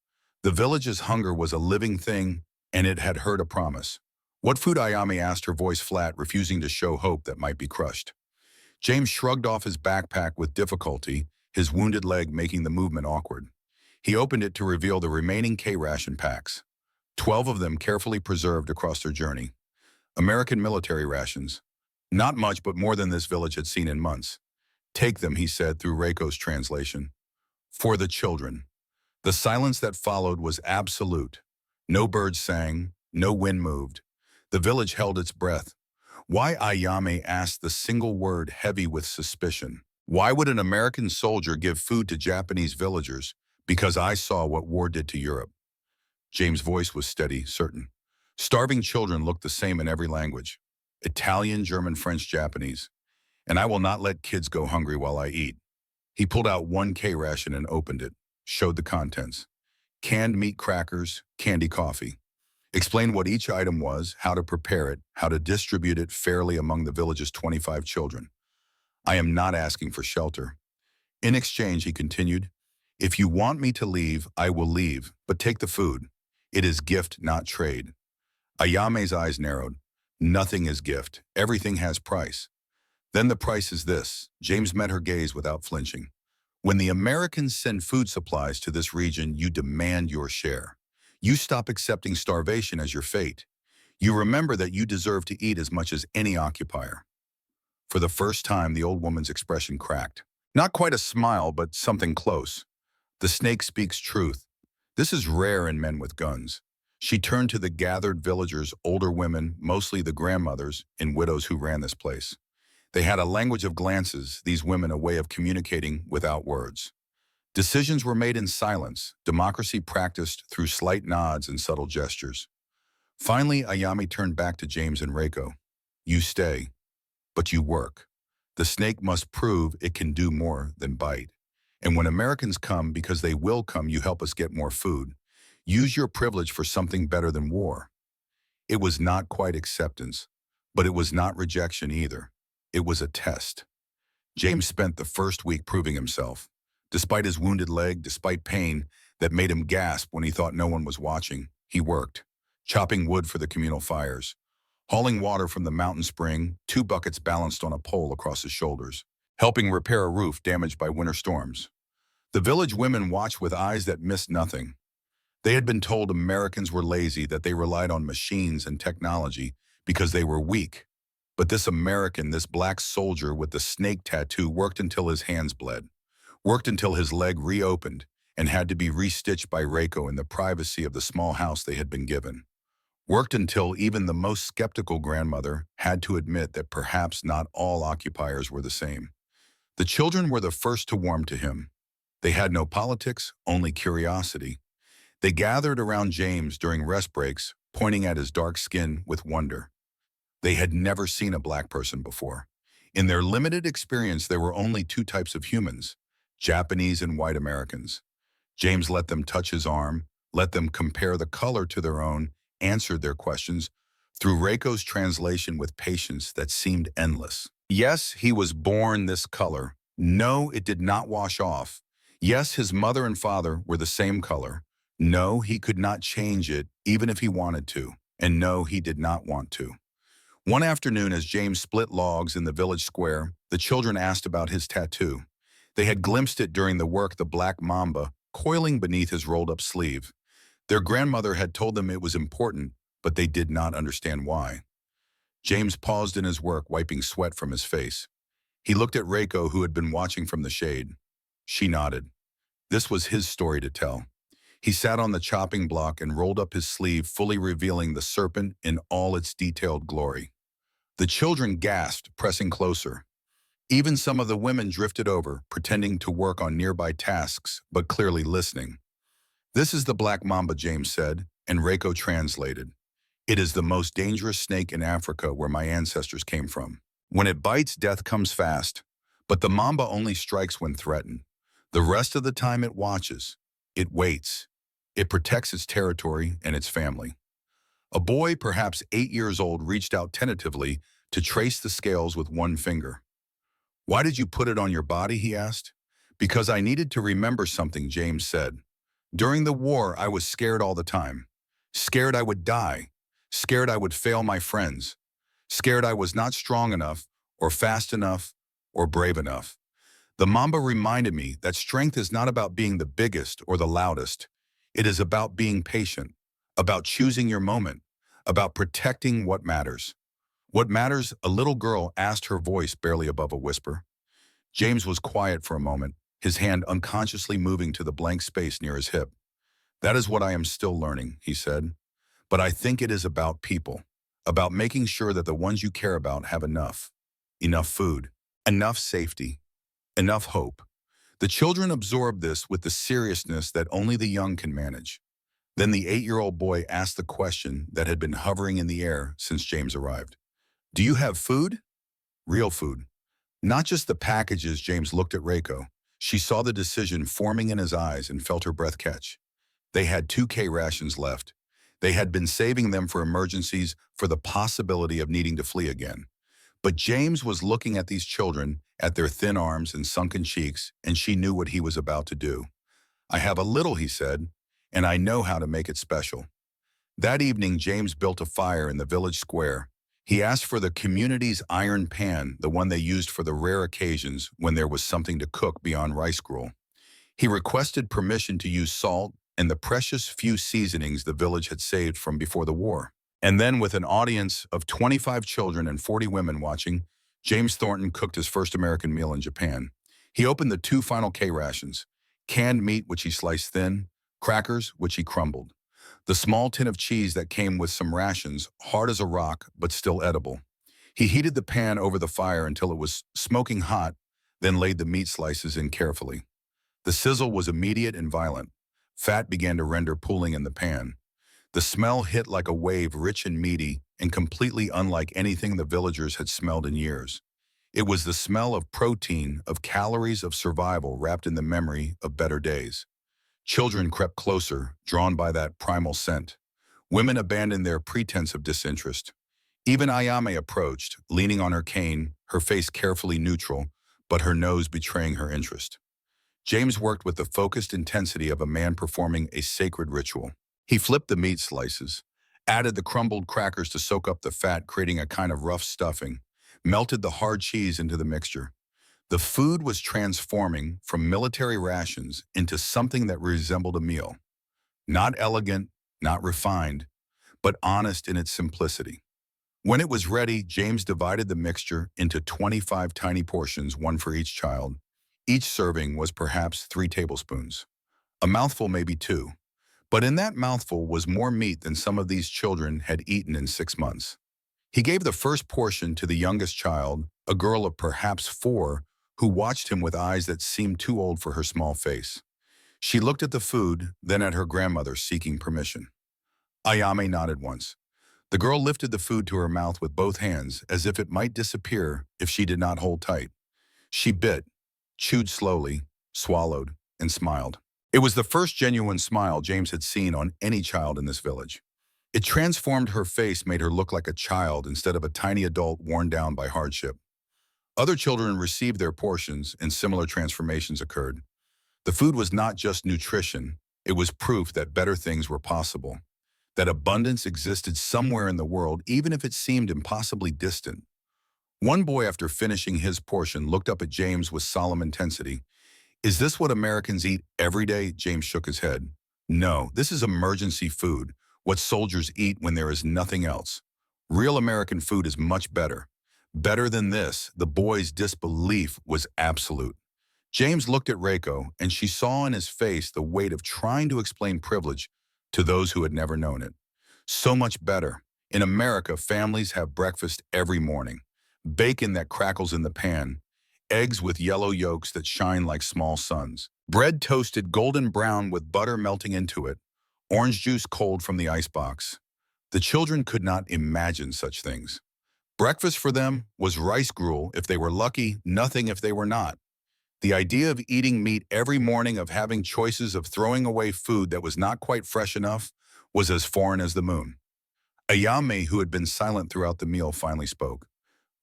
The village's hunger was a living thing, and it had heard a promise. "What food?" Ayame asked, her voice flat, refusing to show hope that might be crushed. James shrugged off his backpack with difficulty, his wounded leg making the movement awkward. He opened it to reveal the remaining K-ration packs, 12 of them carefully preserved across their journey. American military rations. Not much, but more than this village had seen in months. "Take them," he said through Reiko's translation. "For the children." The silence that followed was absolute. No birds sang, no wind moved. The village held its breath. Why? Ayame asked, the single word heavy with suspicion. Why would an American soldier give food to Japanese villagers? "Because I saw what war did to Europe." James' voice was steady, certain. "Starving children look the same in every language. Italian, German, French, Japanese. And I will not let kids go hungry while I eat." He pulled out one K ration and opened it, showed the contents. Canned meat, crackers, candy, coffee. Explained what each item was, how to prepare it, how to distribute it fairly among the village's 25 children. "I am not asking for shelter. In exchange," he continued, "if you want me to leave, I will leave, but take the food. It is gift, not trade." Ayame's eyes narrowed. "Nothing is gift. Everything has price." "Then the price is this." James met her gaze without flinching. "When the Americans send food supplies to this region, you demand your share. You stop accepting starvation as your fate. You remember that you deserve to eat as much as any occupier." For the first time, the old woman's expression cracked. Not quite a smile, but something close. "The snake speaks truth. This is rare in men with guns." She turned to the gathered villagers, older women, mostly the grandmothers and widows who ran this place. They had a language of glances, these women a way of communicating without words. Decisions were made in silence, democracy practiced through slight nods and subtle gestures. Finally, Ayame turned back to James and Reiko. "You stay, but you work. The snake must prove it can do more than bite. And when Americans come, because they will come, you help us get more food. Use your privilege for something better than war." It was not quite acceptance, but it was not rejection either. It was a test. James spent the first week proving himself. Despite his wounded leg, despite pain that made him gasp when he thought no one was watching, he worked, chopping wood for the communal fires, hauling water from the mountain spring, 2 buckets balanced on a pole across his shoulders, helping repair a roof damaged by winter storms. The village women watched with eyes that missed nothing. They had been told Americans were lazy, that they relied on machines and technology because they were weak. But this American, this black soldier with the snake tattoo, worked until his hands bled, worked until his leg reopened and had to be restitched by Reiko in the privacy of the small house they had been given. Worked until even the most skeptical grandmother had to admit that perhaps not all occupiers were the same. The children were the first to warm to him. They had no politics, only curiosity. They gathered around James during rest breaks, pointing at his dark skin with wonder. They had never seen a black person before. In their limited experience, there were only two types of humans, Japanese and white Americans. James let them touch his arm, let them compare the color to their own, answered their questions through Reiko's translation with patience that seemed endless. Yes, he was born this color. No, it did not wash off. Yes, his mother and father were the same color. No, he could not change it, even if he wanted to. And no, he did not want to. One afternoon, as James split logs in the village square, the children asked about his tattoo. They had glimpsed it during the work, the black mamba, coiling beneath his rolled-up sleeve. Their grandmother had told them it was important, but they did not understand why. James paused in his work, wiping sweat from his face. He looked at Reiko, who had been watching from the shade. She nodded. This was his story to tell. He sat on the chopping block and rolled up his sleeve, fully revealing the serpent in all its detailed glory. The children gasped, pressing closer. Even some of the women drifted over, pretending to work on nearby tasks, but clearly listening. This is the black mamba, James said, and Reiko translated. It is the most dangerous snake in Africa where my ancestors came from. When it bites, death comes fast, but the mamba only strikes when threatened. The rest of the time it watches. It waits. It protects its territory and its family. A boy, perhaps 8 years old, reached out tentatively to trace the scales with one finger. Why did you put it on your body, he asked. Because I needed to remember something, James said. During the war, I was scared all the time. Scared I would die. Scared I would fail my friends. Scared I was not strong enough, or fast enough, or brave enough. The mamba reminded me that strength is not about being the biggest or the loudest. It is about being patient, about choosing your moment, about protecting what matters. What matters? A little girl asked, her voice barely above a whisper. James was quiet for a moment, his hand unconsciously moving to the blank space near his hip. That is what I am still learning, he said. But I think it is about people, about making sure that the ones you care about have enough. Enough food, enough safety, enough hope. The children absorbed this with the seriousness that only the young can manage. Then the 8-year-old boy asked the question that had been hovering in the air since James arrived. Do you have food? Real food. Not just the packages. James looked at Reiko. She saw the decision forming in his eyes and felt her breath catch. They had 2K rations left. They had been saving them for emergencies, for the possibility of needing to flee again. But James was looking at these children, at their thin arms and sunken cheeks, and she knew what he was about to do. I have a little, he said, and I know how to make it special. That evening, James built a fire in the village square. He asked for the community's iron pan, the one they used for the rare occasions when there was something to cook beyond rice gruel. He requested permission to use salt and the precious few seasonings the village had saved from before the war. And then, with an audience of 25 children and 40 women watching, James Thornton cooked his first American meal in Japan. He opened the 2 final K rations, canned meat which he sliced thin, crackers which he crumbled, the small tin of cheese that came with some rations, hard as a rock but still edible. He heated the pan over the fire until it was smoking hot, then laid the meat slices in carefully. The sizzle was immediate and violent. Fat began to render, pooling in the pan. The smell hit like a wave, rich and meaty, and completely unlike anything the villagers had smelled in years. It was the smell of protein, of calories, of survival wrapped in the memory of better days. Children crept closer, drawn by that primal scent. Women abandoned their pretense of disinterest. Even Ayame approached, leaning on her cane, her face carefully neutral, but her nose betraying her interest. James worked with the focused intensity of a man performing a sacred ritual. He flipped the meat slices, added the crumbled crackers to soak up the fat, creating a kind of rough stuffing, melted the hard cheese into the mixture. The food was transforming from military rations into something that resembled a meal. Not elegant, not refined, but honest in its simplicity. When it was ready, James divided the mixture into 25 tiny portions, one for each child. Each serving was perhaps 3 tablespoons. A mouthful, maybe 2. But in that mouthful was more meat than some of these children had eaten in 6 months. He gave the first portion to the youngest child, a girl of perhaps 4, who watched him with eyes that seemed too old for her small face. She looked at the food, then at her grandmother, seeking permission. Ayame nodded once. The girl lifted the food to her mouth with both hands, as if it might disappear if she did not hold tight. She bit, chewed slowly, swallowed, and smiled. It was the first genuine smile James had seen on any child in this village. It transformed her face, made her look like a child instead of a tiny adult worn down by hardship. Other children received their portions, and similar transformations occurred. The food was not just nutrition, it was proof that better things were possible, that abundance existed somewhere in the world, even if it seemed impossibly distant. One boy, after finishing his portion, looked up at James with solemn intensity. "Is this what Americans eat every day?" James shook his head. "No, this is emergency food, what soldiers eat when there is nothing else. Real American food is much better. Better than this." The boy's disbelief was absolute. James looked at Reiko, and she saw in his face the weight of trying to explain privilege to those who had never known it. So much better. In America, families have breakfast every morning. Bacon that crackles in the pan, eggs with yellow yolks that shine like small suns, bread toasted golden brown with butter melting into it, orange juice cold from the icebox. The children could not imagine such things. Breakfast for them was rice gruel if they were lucky, nothing if they were not. The idea of eating meat every morning, of having choices, of throwing away food that was not quite fresh enough, was as foreign as the moon. Ayame, who had been silent throughout the meal, finally spoke.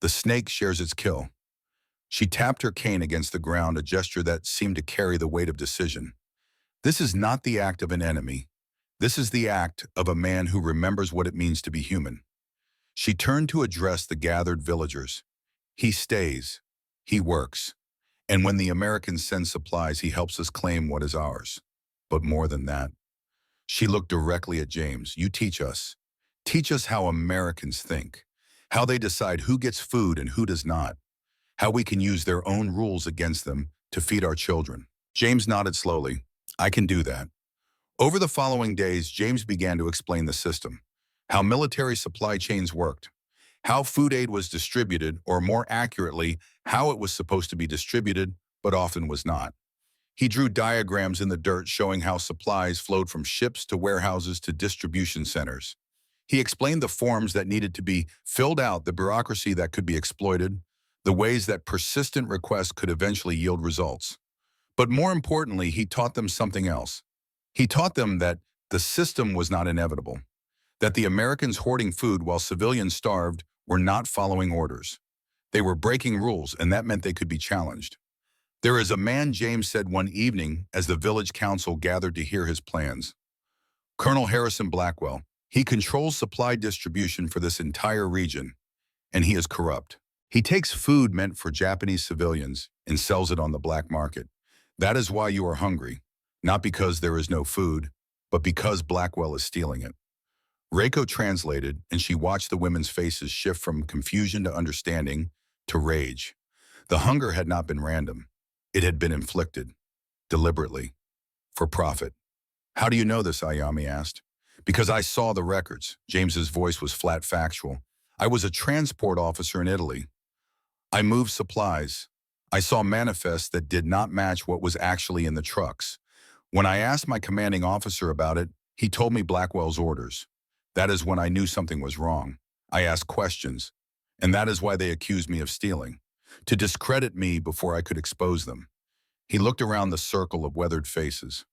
"The snake shares its kill." She tapped her cane against the ground, a gesture that seemed to carry the weight of decision. "This is not the act of an enemy. This is the act of a man who remembers what it means to be human." She turned to address the gathered villagers. "He stays. He works. And when the Americans send supplies, he helps us claim what is ours. But more than that." She looked directly at James. "You teach us. Teach us how Americans think, how they decide who gets food and who does not, how we can use their own rules against them to feed our children." James nodded slowly. "I can do that." Over the following days, James began to explain the system, how military supply chains worked, how food aid was distributed, or more accurately, how it was supposed to be distributed, but often was not. He drew diagrams in the dirt showing how supplies flowed from ships to warehouses to distribution centers. He explained the forms that needed to be filled out, the bureaucracy that could be exploited, the ways that persistent requests could eventually yield results. But more importantly, he taught them something else. He taught them that the system was not inevitable, that the Americans hoarding food while civilians starved were not following orders. They were breaking rules, and that meant they could be challenged. "There is a man," James said one evening as the village council gathered to hear his plans. "Colonel Harrison Blackwell. He controls supply distribution for this entire region, and he is corrupt. He takes food meant for Japanese civilians and sells it on the black market. That is why you are hungry, not because there is no food, but because Blackwell is stealing it." Reiko translated, and she watched the women's faces shift from confusion to understanding to rage. The hunger had not been random. It had been inflicted, deliberately, for profit. "How do you know this?" Ayami asked. "Because I saw the records." James's voice was flat factual. "I was a transport officer in Italy. I moved supplies. I saw manifests that did not match what was actually in the trucks. When I asked my commanding officer about it, he told me Blackwell's orders. That is when I knew something was wrong. I asked questions, and that is why they accused me of stealing, to discredit me before I could expose them." He looked around the circle of weathered faces.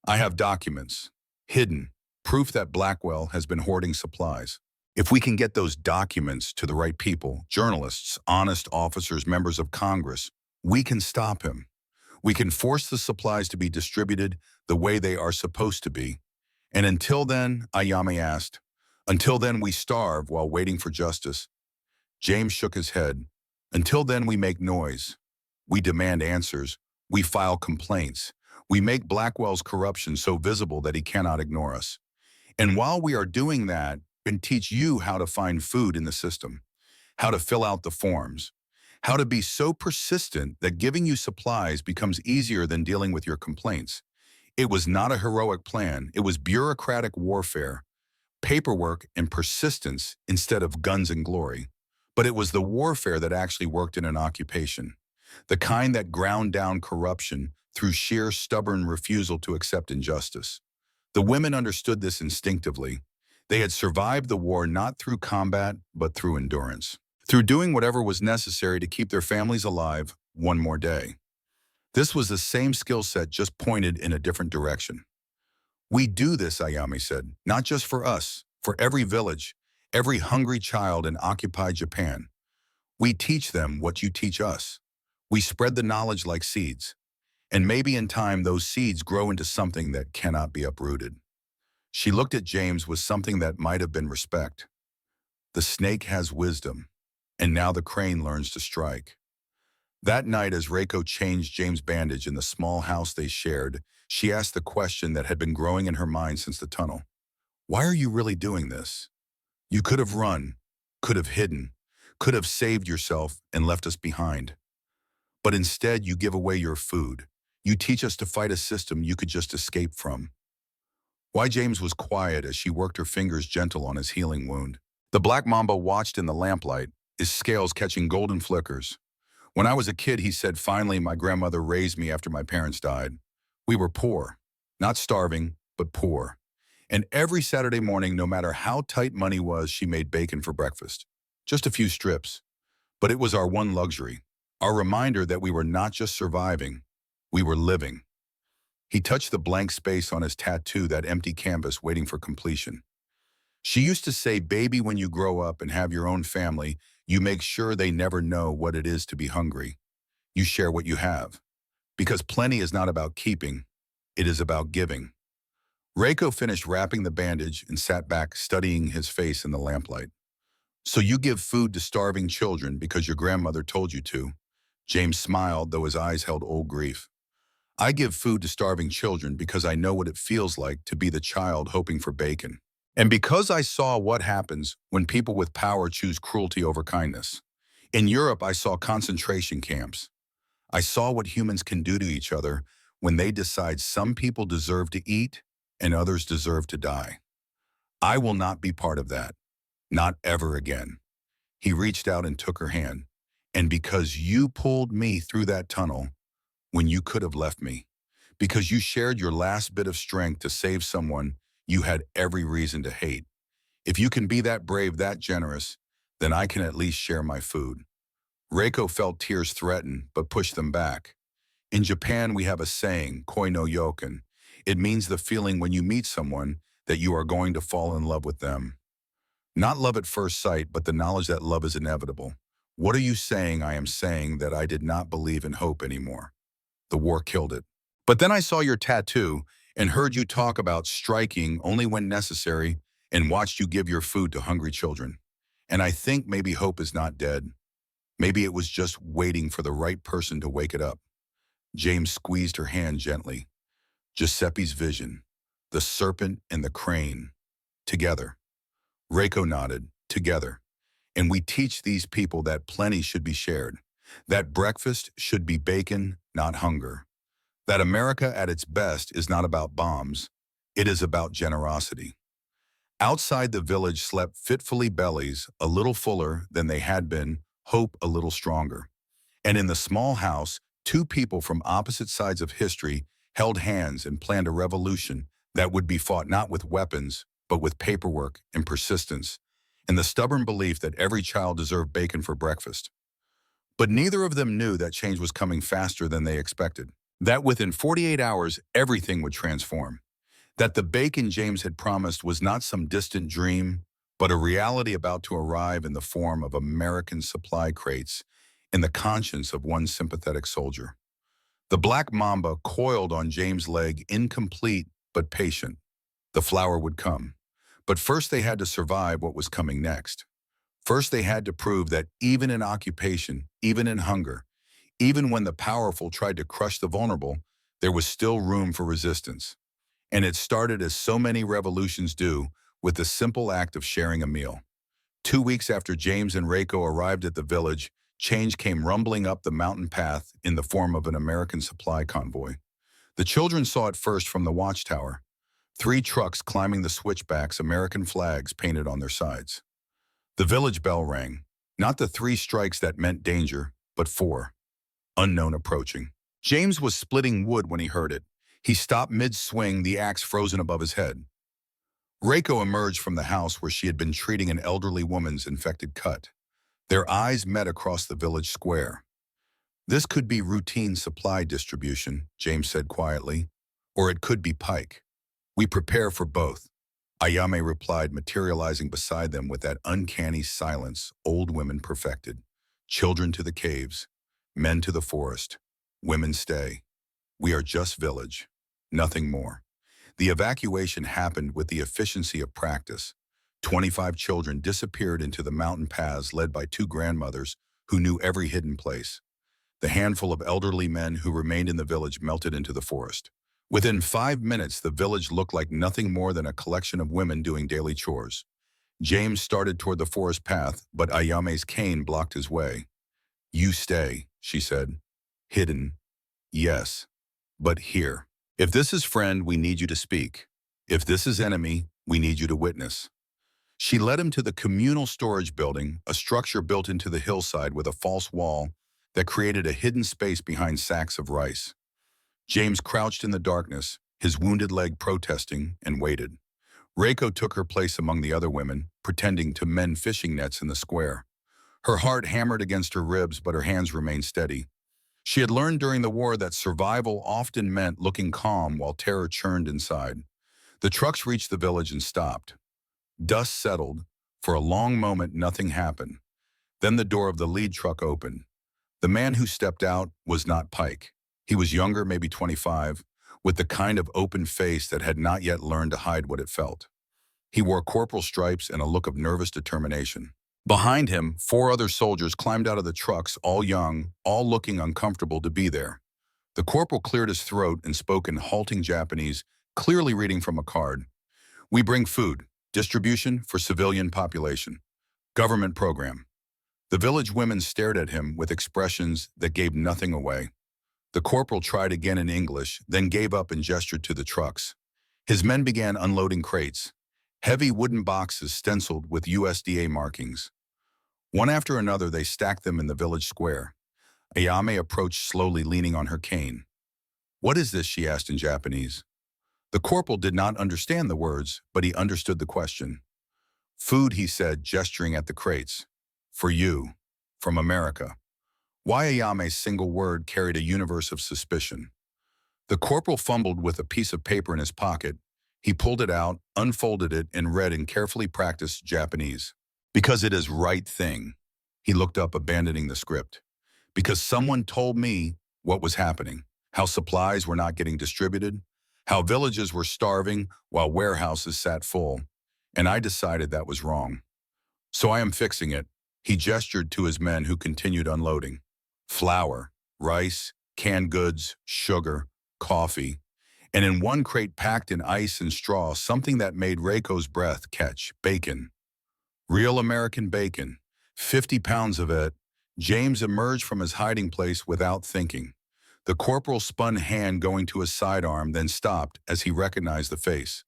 "I have documents, hidden, proof that Blackwell has been hoarding supplies. If we can get those documents to the right people, journalists, honest officers, members of Congress, we can stop him. We can force the supplies to be distributed the way they are supposed to be. And until then," Ayame asked, "until then we starve while waiting for justice." James shook his head. "Until then we make noise. We demand answers. We file complaints. We make Blackwell's corruption so visible that he cannot ignore us. And while we are doing that, we can teach you how to find food in the system, how to fill out the forms, how to be so persistent that giving you supplies becomes easier than dealing with your complaints." It was not a heroic plan. It was bureaucratic warfare, paperwork and persistence instead of guns and glory. But it was the warfare that actually worked in an occupation. the kind that ground down corruption through sheer stubborn refusal to accept injustice. The women understood this instinctively. They had survived the war not through combat, but through endurance, through doing whatever was necessary to keep their families alive one more day. This was the same skill set, just pointed in a different direction. We do this, Ayami said, not just for us, for every village, every hungry child in occupied Japan. We teach them what you teach us. We spread the knowledge like seeds. And maybe in time, those seeds grow into something that cannot be uprooted. She looked at James with something that might have been respect. The snake has wisdom, and now the crane learns to strike. That night, as Reiko changed James' bandage in the small house they shared, she asked the question that had been growing in her mind since the tunnel. Why are you really doing this? You could have run, could have hidden, could have saved yourself and left us behind. But instead, you give away your food. You teach us to fight a system you could just escape from. Why James was quiet as she worked her fingers gentle on his healing wound. The black mamba watched in the lamplight, his scales catching golden flickers. When I was a kid, he said, finally, my grandmother raised me after my parents died. We were poor, not starving, but poor. And every Saturday morning, no matter how tight money was, she made bacon for breakfast. Just a few strips. But it was our one luxury, our reminder that we were not just surviving, we were living. He touched the blank space on his tattoo, that empty canvas waiting for completion. She used to say, baby, when you grow up and have your own family, you make sure they never know what it is to be hungry. You share what you have. Because plenty is not about keeping, it is about giving. Reiko finished wrapping the bandage and sat back, studying his face in the lamplight. So you give food to starving children because your grandmother told you to. James smiled, though his eyes held old grief. I give food to starving children because I know what it feels like to be the child hoping for bacon. And because I saw what happens when people with power choose cruelty over kindness. In Europe, I saw concentration camps. I saw what humans can do to each other when they decide some people deserve to eat and others deserve to die. I will not be part of that. Not ever again. He reached out and took her hand. And because you pulled me through that tunnel when you could have left me, because you shared your last bit of strength to save someone you had every reason to hate. If you can be that brave, that generous, then I can at least share my food. Reiko felt tears threaten, but pushed them back. In Japan, we have a saying, koi no yoken. It means the feeling when you meet someone that you are going to fall in love with them. Not love at first sight, but the knowledge that love is inevitable. What are you saying? I am saying that I did not believe in hope anymore. The war killed it. But then I saw your tattoo and heard you talk about striking only when necessary and watched you give your food to hungry children. And I think maybe hope is not dead. Maybe it was just waiting for the right person to wake it up. James squeezed her hand gently. Giuseppe's vision, the serpent and the crane, together. Reiko nodded, together. And we teach these people that plenty should be shared, that breakfast should be bacon, not hunger, that America at its best is not about bombs, it is about generosity. Outside the village slept fitfully bellies, a little fuller than they had been, hope a little stronger. And in the small house, two people from opposite sides of history held hands and planned a revolution that would be fought not with weapons, but with paperwork and persistence, and the stubborn belief that every child deserved bacon for breakfast. But neither of them knew that change was coming faster than they expected, that within 48 hours, everything would transform, that the bacon James had promised was not some distant dream, but a reality about to arrive in the form of American supply crates in the conscience of one sympathetic soldier. The black mamba coiled on James' leg, incomplete but patient. The flower would come. But first they had to survive what was coming next. First they had to prove that even in occupation, even in hunger, even when the powerful tried to crush the vulnerable, there was still room for resistance. And it started, as so many revolutions do, with the simple act of sharing a meal. 2 weeks after James and Reiko arrived at the village, change came rumbling up the mountain path in the form of an American supply convoy. The children saw it first from the watchtower. 3 trucks climbing the switchbacks, American flags painted on their sides. The village bell rang, not the 3 strikes that meant danger, but 4. Unknown approaching. James was splitting wood when he heard it. He stopped mid-swing, the axe frozen above his head. Reiko emerged from the house where she had been treating an elderly woman's infected cut. Their eyes met across the village square. "This could be routine supply distribution," James said quietly. "Or it could be Pike. We prepare for both." Ayame replied, materializing beside them with that uncanny silence old women perfected. "Children to the caves, men to the forest, women stay. We are just village, nothing more." The evacuation happened with the efficiency of practice. 25 children disappeared into the mountain paths led by two grandmothers who knew every hidden place. The handful of elderly men who remained in the village melted into the forest. Within 5 minutes, the village looked like nothing more than a collection of women doing daily chores. James started toward the forest path, but Ayame's cane blocked his way. "You stay," she said. "Hidden, yes, but here. If this is friend, we need you to speak. If this is enemy, we need you to witness." She led him to the communal storage building, a structure built into the hillside with a false wall that created a hidden space behind sacks of rice. James crouched in the darkness, his wounded leg protesting, and waited. Reiko took her place among the other women, pretending to mend fishing nets in the square. Her heart hammered against her ribs, but her hands remained steady. She had learned during the war that survival often meant looking calm while terror churned inside. The trucks reached the village and stopped. Dust settled. For a long moment, nothing happened. Then the door of the lead truck opened. The man who stepped out was not Pike. He was younger, maybe 25, with the kind of open face that had not yet learned to hide what it felt. He wore corporal stripes and a look of nervous determination. Behind him, 4 other soldiers climbed out of the trucks, all young, all looking uncomfortable to be there. The corporal cleared his throat and spoke in halting Japanese, clearly reading from a card. "We bring food, distribution for civilian population. Government program." The village women stared at him with expressions that gave nothing away. The corporal tried again in English, then gave up and gestured to the trucks. His men began unloading crates, heavy wooden boxes stenciled with USDA markings. One after another, they stacked them in the village square. Ayame approached slowly, leaning on her cane. "What is this?" she asked in Japanese. The corporal did not understand the words, but he understood the question. "Food," he said, gesturing at the crates. "For you. From America." Why Ayame's single word carried a universe of suspicion. The corporal fumbled with a piece of paper in his pocket. He pulled it out, unfolded it, and read in carefully practiced Japanese. "Because it is right thing." He looked up, abandoning the script. "Because someone told me what was happening, how supplies were not getting distributed, how villages were starving while warehouses sat full, and I decided that was wrong. So I am fixing it." He gestured to his men who continued unloading. Flour, rice, canned goods, sugar, coffee, and in one crate packed in ice and straw, something that made Reiko's breath catch: bacon. Real American bacon, 50 pounds of it. James emerged from his hiding place without thinking. The corporal spun hand going to his sidearm, then stopped as he recognized the face.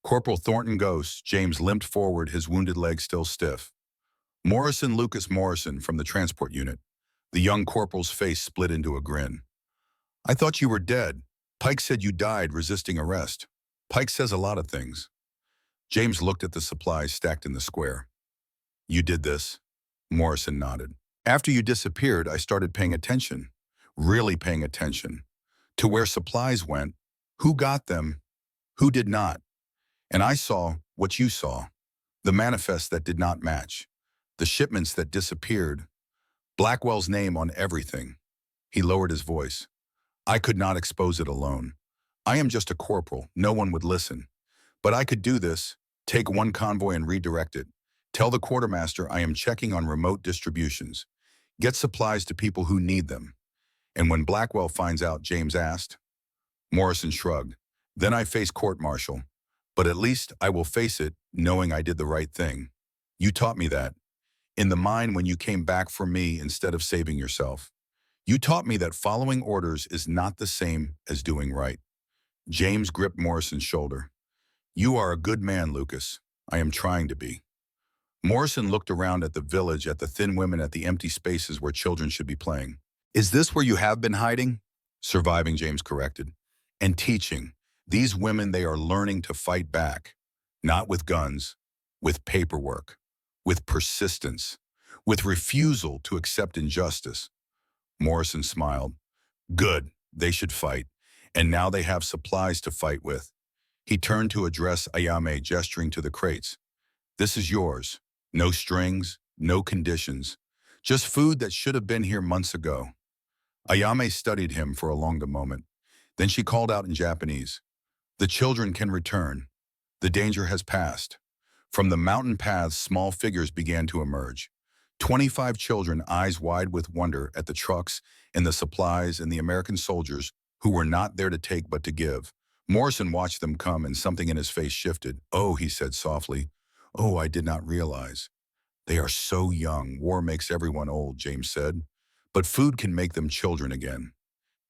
Corporal Thornton Ghost. James limped forward, his wounded leg still stiff. "Morrison, Lucas Morrison, from the transport unit." The young corporal's face split into a grin. "I thought you were dead. Pike said you died resisting arrest." "Pike says a lot of things." James looked at the supplies stacked in the square. "You did this?" Morrison nodded. "After you disappeared, I started paying attention, really paying attention, to where supplies went, who got them, who did not. And I saw what you saw, the manifest that did not match, the shipments that disappeared, Blackwell's name on everything." He lowered his voice. "I could not expose it alone. I am just a corporal, no one would listen. But I could do this, take one convoy and redirect it. Tell the quartermaster I am checking on remote distributions. Get supplies to people who need them." "And when Blackwell finds out," James asked. Morrison shrugged. "Then I face court-martial. But at least I will face it knowing I did the right thing. You taught me that. In the mine when you came back for me instead of saving yourself. You taught me that following orders is not the same as doing right." James gripped Morrison's shoulder. "You are a good man, Lucas. I am trying to be." Morrison looked around at the village, at the thin women, at the empty spaces where children should be playing. Is this where you have been hiding? Surviving, James corrected. And teaching. These women, they are learning to fight back. Not with guns, with paperwork, with persistence, with refusal to accept injustice. Morrison smiled. Good, they should fight. And now they have supplies to fight with. He turned to address Ayame, gesturing to the crates. This is yours. No strings, no conditions. Just food that should have been here months ago. Ayame studied him for a longer moment. Then she called out in Japanese. The children can return. The danger has passed. From the mountain paths, small figures began to emerge. 25 children, eyes wide with wonder at the trucks and the supplies and the American soldiers who were not there to take but to give. Morrison watched them come and something in his face shifted. Oh, he said softly. Oh, I did not realize. They are so young. War makes everyone old, James said. But food can make them children again.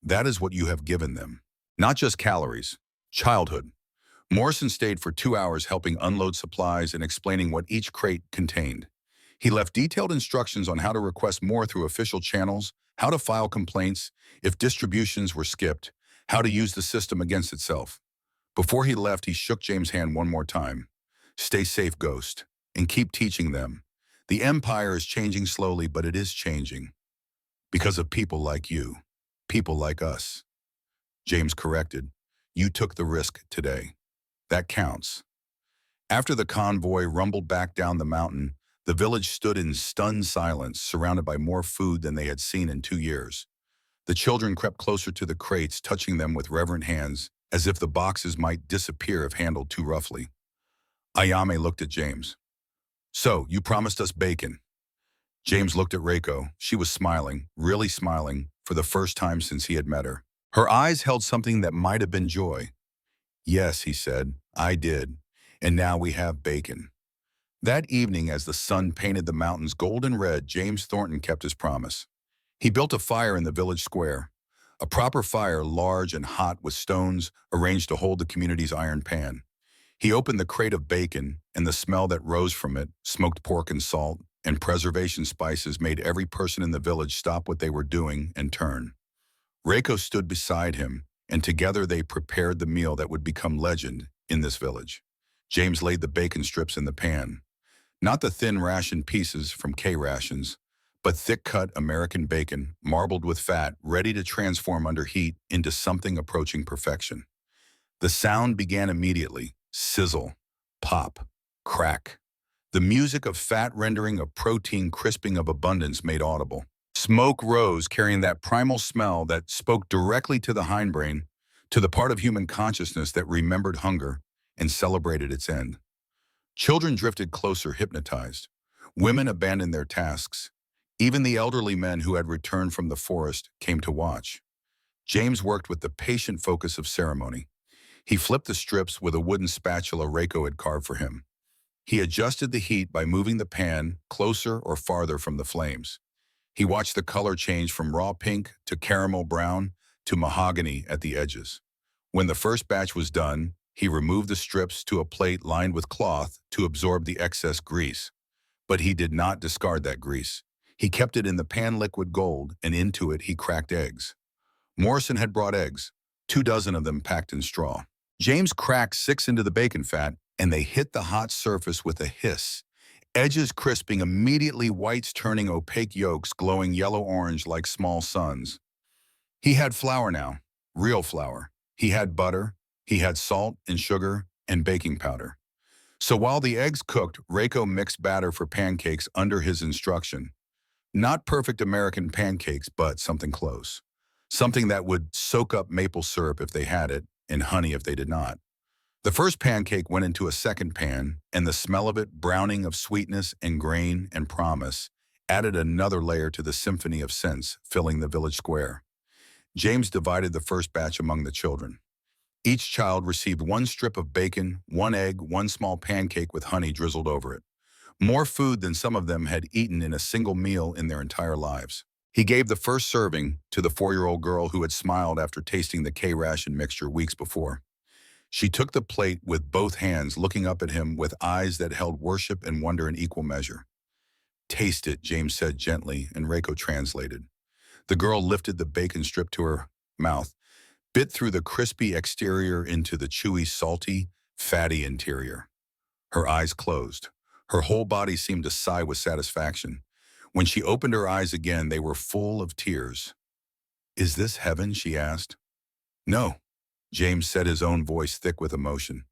That is what you have given them. Not just calories, childhood. Morrison stayed for 2 hours helping unload supplies and explaining what each crate contained. He left detailed instructions on how to request more through official channels, how to file complaints if distributions were skipped, how to use the system against itself. Before he left, he shook James' hand one more time. Stay safe, Ghost, and keep teaching them. The Empire is changing slowly, but it is changing. Because of people like you, people like us. James corrected. You took the risk today. That counts. After the convoy rumbled back down the mountain, the village stood in stunned silence, surrounded by more food than they had seen in 2 years. The children crept closer to the crates, touching them with reverent hands, as if the boxes might disappear if handled too roughly. Ayame looked at James. So, you promised us bacon. James looked at Reiko. She was smiling, really smiling, for the first time since he had met her. Her eyes held something that might have been joy. Yes, he said, I did. And now we have bacon. That evening, as the sun painted the mountains golden red, James Thornton kept his promise. He built a fire in the village square. A proper fire, large and hot with stones arranged to hold the community's iron pan. He opened the crate of bacon, and the smell that rose from it, smoked pork and salt, and preservation spices made every person in the village stop what they were doing and turn. Reiko stood beside him, and together they prepared the meal that would become legend in this village. James laid the bacon strips in the pan. Not the thin ration pieces from K-rations, but thick-cut American bacon, marbled with fat, ready to transform under heat into something approaching perfection. The sound began immediately. Sizzle, pop, crack. The music of fat rendering, of protein crisping, of abundance made audible. Smoke rose, carrying that primal smell that spoke directly to the hindbrain, to the part of human consciousness that remembered hunger and celebrated its end. Children drifted closer, hypnotized. Women abandoned their tasks. Even the elderly men who had returned from the forest came to watch. James worked with the patient focus of ceremony. He flipped the strips with a wooden spatula Reiko had carved for him. He adjusted the heat by moving the pan closer or farther from the flames. He watched the color change from raw pink to caramel brown to mahogany at the edges. When the first batch was done, he removed the strips to a plate lined with cloth to absorb the excess grease. But he did not discard that grease. He kept it in the pan liquid gold, and into it he cracked eggs. Morrison had brought eggs, 24 of them packed in straw. James cracked 6 into the bacon fat, and they hit the hot surface with a hiss. Edges crisping immediately, whites turning opaque yolks, glowing yellow-orange like small suns. He had flour now, real flour. He had butter, he had salt and sugar and baking powder. So while the eggs cooked, Reiko mixed batter for pancakes under his instruction. Not perfect American pancakes, but something close. Something that would soak up maple syrup if they had it, and honey if they did not. The first pancake went into a second pan, and the smell of it, browning of sweetness and grain and promise, added another layer to the symphony of scents filling the village square. James divided the first batch among the children. Each child received 1 strip of bacon, 1 egg, 1 small pancake with honey drizzled over it. More food than some of them had eaten in a single meal in their entire lives. He gave the first serving to the 4-year-old girl who had smiled after tasting the K-ration mixture weeks before. She took the plate with both hands, looking up at him with eyes that held worship and wonder in equal measure. Taste it, James said gently, and Reiko translated. The girl lifted the bacon strip to her mouth, bit through the crispy exterior into the chewy, salty, fatty interior. Her eyes closed. Her whole body seemed to sigh with satisfaction. When she opened her eyes again, they were full of tears. "Is this heaven?" she asked. "No," James said, his own voice thick with emotion.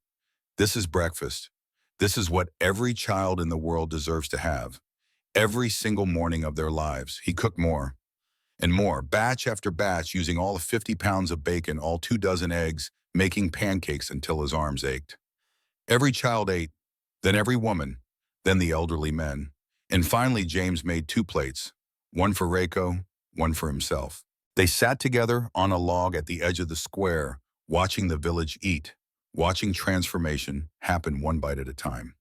"This is breakfast. This is what every child in the world deserves to have. Every single morning of their lives." He cooked more and more, batch after batch, using all of 50 pounds of bacon, all 2 dozen eggs, making pancakes until his arms ached. Every child ate, then every woman, then the elderly men. And finally, James made 2 plates, one for Reiko, one for himself. They sat together on a log at the edge of the square, watching the village eat, watching transformation happen one bite at a time.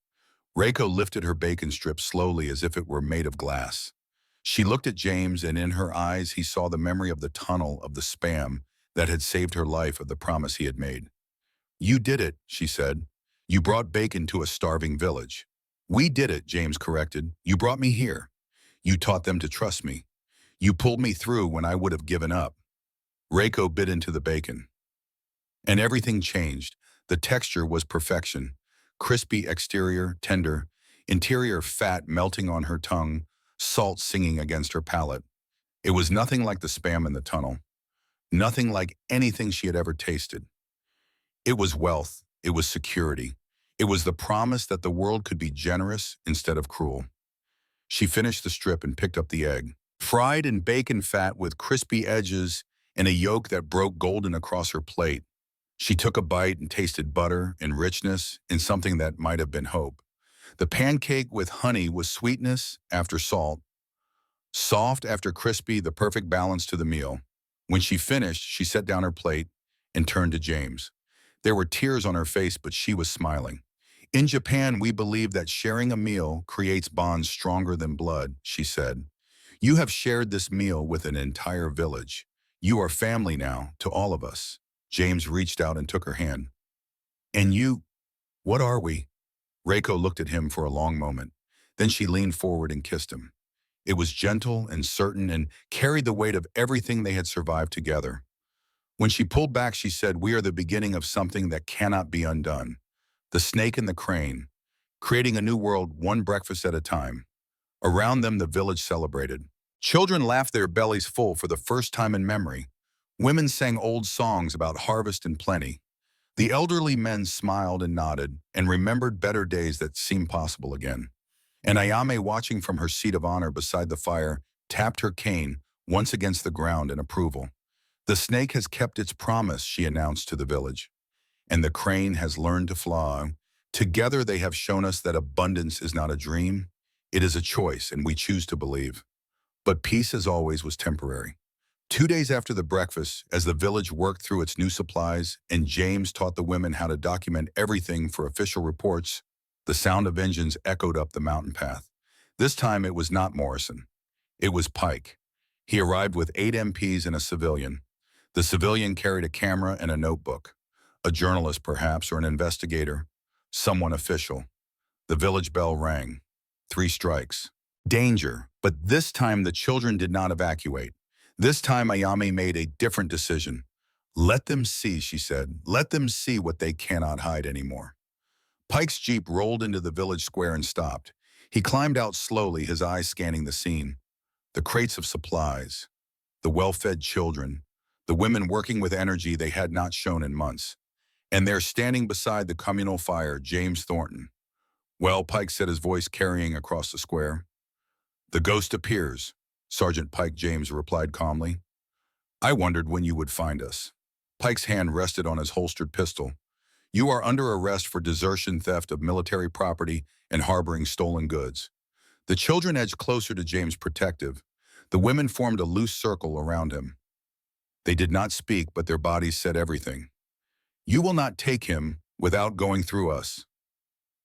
Reiko lifted her bacon strip slowly as if it were made of glass. She looked at James, and in her eyes he saw the memory of the tunnel, of the spam that had saved her life, of the promise he had made. "You did it," she said. "You brought bacon to a starving village." "We did it," James corrected. "You brought me here. You taught them to trust me. You pulled me through when I would have given up." Reiko bit into the bacon, and everything changed. The texture was perfection. Crispy exterior, tender, interior fat melting on her tongue, salt singing against her palate. It was nothing like the spam in the tunnel, nothing like anything she had ever tasted. It was wealth, it was security. It was the promise that the world could be generous instead of cruel. She finished the strip and picked up the egg, fried in bacon fat with crispy edges and a yolk that broke golden across her plate. She took a bite and tasted butter and richness in something that might have been hope. The pancake with honey was sweetness after salt, soft after crispy, the perfect balance to the meal. When she finished, she set down her plate and turned to James. There were tears on her face, but she was smiling. "In Japan, we believe that sharing a meal creates bonds stronger than blood," she said. "You have shared this meal with an entire village. You are family now to all of us." James reached out and took her hand. "And you, what are we?" Reiko looked at him for a long moment. Then she leaned forward and kissed him. It was gentle and certain and carried the weight of everything they had survived together. When she pulled back, she said, "We are the beginning of something that cannot be undone. The snake and the crane, creating a new world one breakfast at a time." Around them, the village celebrated. Children laughed their bellies full for the first time in memory. Women sang old songs about harvest and plenty. The elderly men smiled and nodded and remembered better days that seemed possible again. And Ayame, watching from her seat of honor beside the fire, tapped her cane once against the ground in approval. "The snake has kept its promise," she announced to the village. "And the crane has learned to fly. Together they have shown us that abundance is not a dream. It is a choice, and we choose to believe." But peace, as always, was temporary. 2 days after the breakfast, as the village worked through its new supplies and James taught the women how to document everything for official reports, the sound of engines echoed up the mountain path. This time it was not Morrison. It was Pike. He arrived with 8 MPs and a civilian. The civilian carried a camera and a notebook. A journalist, perhaps, or an investigator. Someone official. The village bell rang. 3 strikes. Danger. But this time the children did not evacuate. This time Ayame made a different decision. "Let them see," she said. "Let them see what they cannot hide anymore." Pike's jeep rolled into the village square and stopped. He climbed out slowly, his eyes scanning the scene. The crates of supplies, the well-fed children, the women working with energy they had not shown in months. And there, standing beside the communal fire, James Thornton. "Well," Pike said, his voice carrying across the square. "The ghost appears," Sergeant Pike James replied calmly. "I wondered when you would find us." Pike's hand rested on his holstered pistol. "You are under arrest for desertion, theft of military property, and harboring stolen goods." The children edged closer to James, protective. The women formed a loose circle around him. They did not speak, but their bodies said everything. "You will not take him without going through us."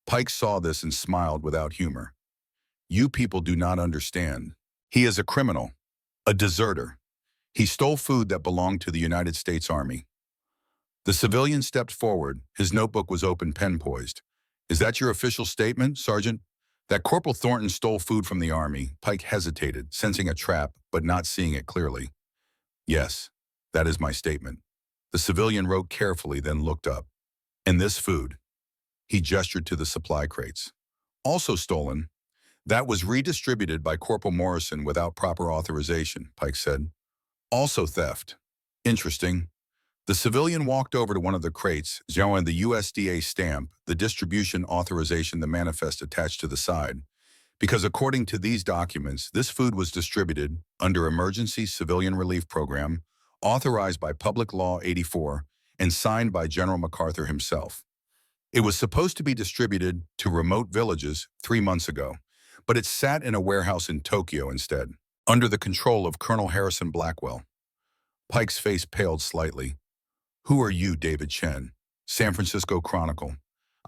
Pike saw this and smiled without humor. "You people do not understand. He is a criminal, a deserter. He stole food that belonged to the United States Army." The civilian stepped forward. His notebook was open, pen poised. "Is that your official statement, Sergeant?" "That Corporal Thornton stole food from the Army." Pike hesitated, sensing a trap, but not seeing it clearly. Yes, that is my statement. The civilian wrote carefully, then looked up. And this food, he gestured to the supply crates. Also stolen. That was redistributed by Corporal Morrison without proper authorization, Pike said. Also theft. Interesting. The civilian walked over to one of the crates, showing the USDA stamp, the distribution authorization, the manifest attached to the side. Because according to these documents, this food was distributed under Emergency Civilian Relief Program, authorized by Public Law 84, and signed by General MacArthur himself. It was supposed to be distributed to remote villages 3 months ago, but it sat in a warehouse in Tokyo instead, under the control of Colonel Harrison Blackwell. Pike's face paled slightly. Who are you, David Chen? San Francisco Chronicle.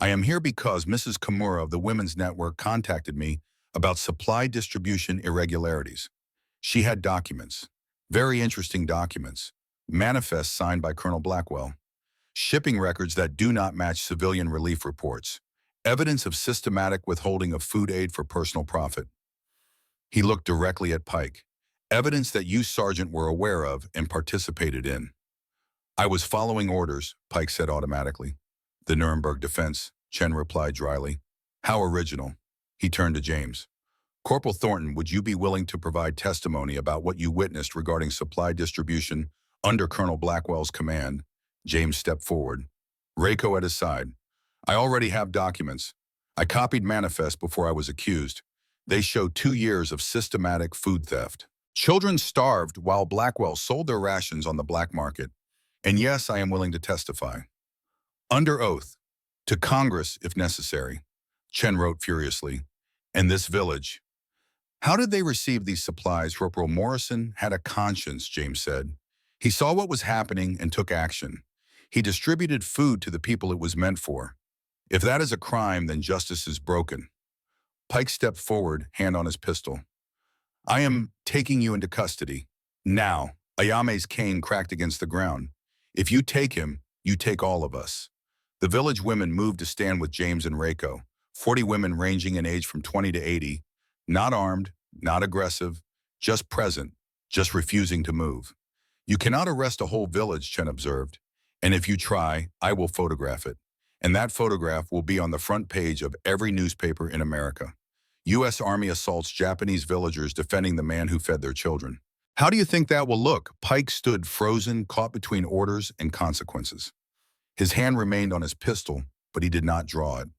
I am here because Mrs. Kimura of the Women's Network contacted me about supply distribution irregularities. She had documents, very interesting documents, manifests signed by Colonel Blackwell, shipping records that do not match civilian relief reports, evidence of systematic withholding of food aid for personal profit. He looked directly at Pike, evidence that you, Sergeant, were aware of and participated in. I was following orders, Pike said automatically. The Nuremberg defense, Chen replied dryly. How original. He turned to James. Corporal Thornton, would you be willing to provide testimony about what you witnessed regarding supply distribution under Colonel Blackwell's command? James stepped forward. Reiko at his side. I already have documents. I copied manifest before I was accused. They show 2 years of systematic food theft. Children starved while Blackwell sold their rations on the black market. And yes, I am willing to testify. Under oath. To Congress, if necessary. Chen wrote furiously. And this village. How did they receive these supplies? Corporal Morrison had a conscience, James said. He saw what was happening and took action. He distributed food to the people it was meant for. If that is a crime, then justice is broken. Pike stepped forward, hand on his pistol. I am taking you into custody. Now. Ayame's cane cracked against the ground. If you take him, you take all of us. The village women moved to stand with James and Reiko, 40 women ranging in age from 20 to 80, not armed, not aggressive, just present, just refusing to move. You cannot arrest a whole village, Chen observed. And if you try, I will photograph it. And that photograph will be on the front page of every newspaper in America. U.S. Army assaults Japanese villagers defending the man who fed their children. How do you think that will look? Pike stood frozen, caught between orders and consequences. His hand remained on his pistol, but he did not draw it.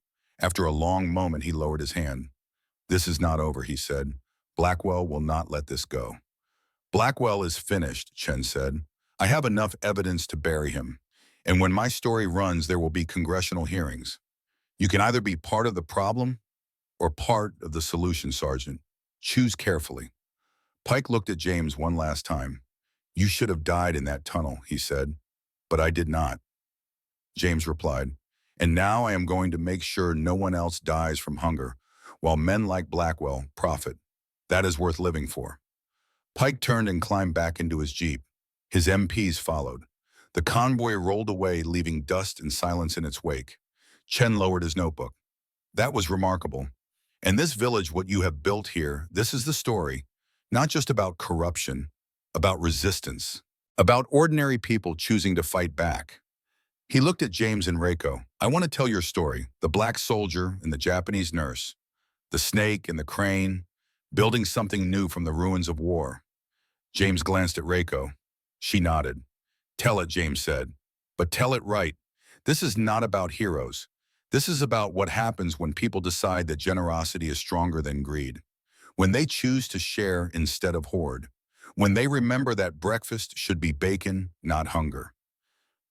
After a long moment, he lowered his hand. This is not over, he said. Blackwell will not let this go. Blackwell is finished, Chen said. I have enough evidence to bury him. And when my story runs, there will be congressional hearings. You can either be part of the problem or part of the solution, Sergeant. Choose carefully. Pike looked at James one last time. You should have died in that tunnel, he said. But I did not. James replied. And now I am going to make sure no one else dies from hunger, while men like Blackwell profit. That is worth living for. Pike turned and climbed back into his jeep. His MPs followed. The convoy rolled away, leaving dust and silence in its wake. Chen lowered his notebook. That was remarkable. And this village, what you have built here, this is the story. Not just about corruption, about resistance, about ordinary people choosing to fight back. He looked at James and Reiko. I want to tell your story, the black soldier and the Japanese nurse, the snake and the crane, building something new from the ruins of war. James glanced at Reiko. She nodded. Tell it, James said. But tell it right. This is not about heroes. This is about what happens when people decide that generosity is stronger than greed. When they choose to share instead of hoard. When they remember that breakfast should be bacon, not hunger.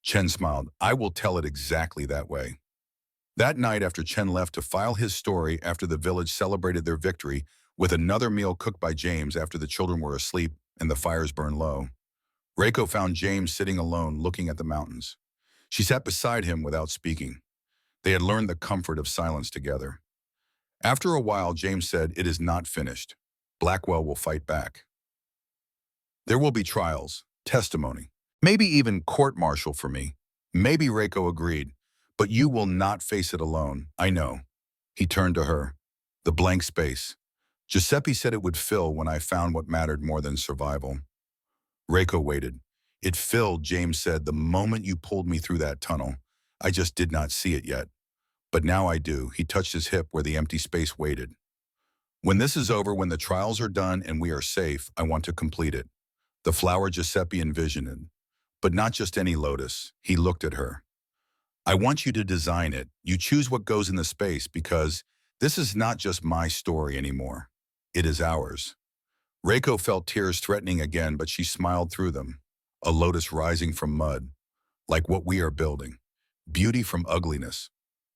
Chen smiled. I will tell it exactly that way. That night, after Chen left to file his story after the village celebrated their victory with another meal cooked by James after the children were asleep and the fires burned low, Reiko found James sitting alone looking at the mountains. She sat beside him without speaking. They had learned the comfort of silence together. After a while, James said, it is not finished. Blackwell will fight back. There will be trials, testimony, maybe even court-martial for me. Maybe Reiko agreed, but you will not face it alone, I know. He turned to her. The blank space. Giuseppe said it would fill when I found what mattered more than survival. Reiko waited. It filled, James said, the moment you pulled me through that tunnel. I just did not see it yet. But now I do. He touched his hip where the empty space waited. When this is over, when the trials are done and we are safe, I want to complete it. The flower Giuseppe envisioned it. But not just any lotus. He looked at her. I want you to design it. You choose what goes in the space because this is not just my story anymore. It is ours. Reiko felt tears threatening again, but she smiled through them. A lotus rising from mud, like what we are building. Beauty from ugliness.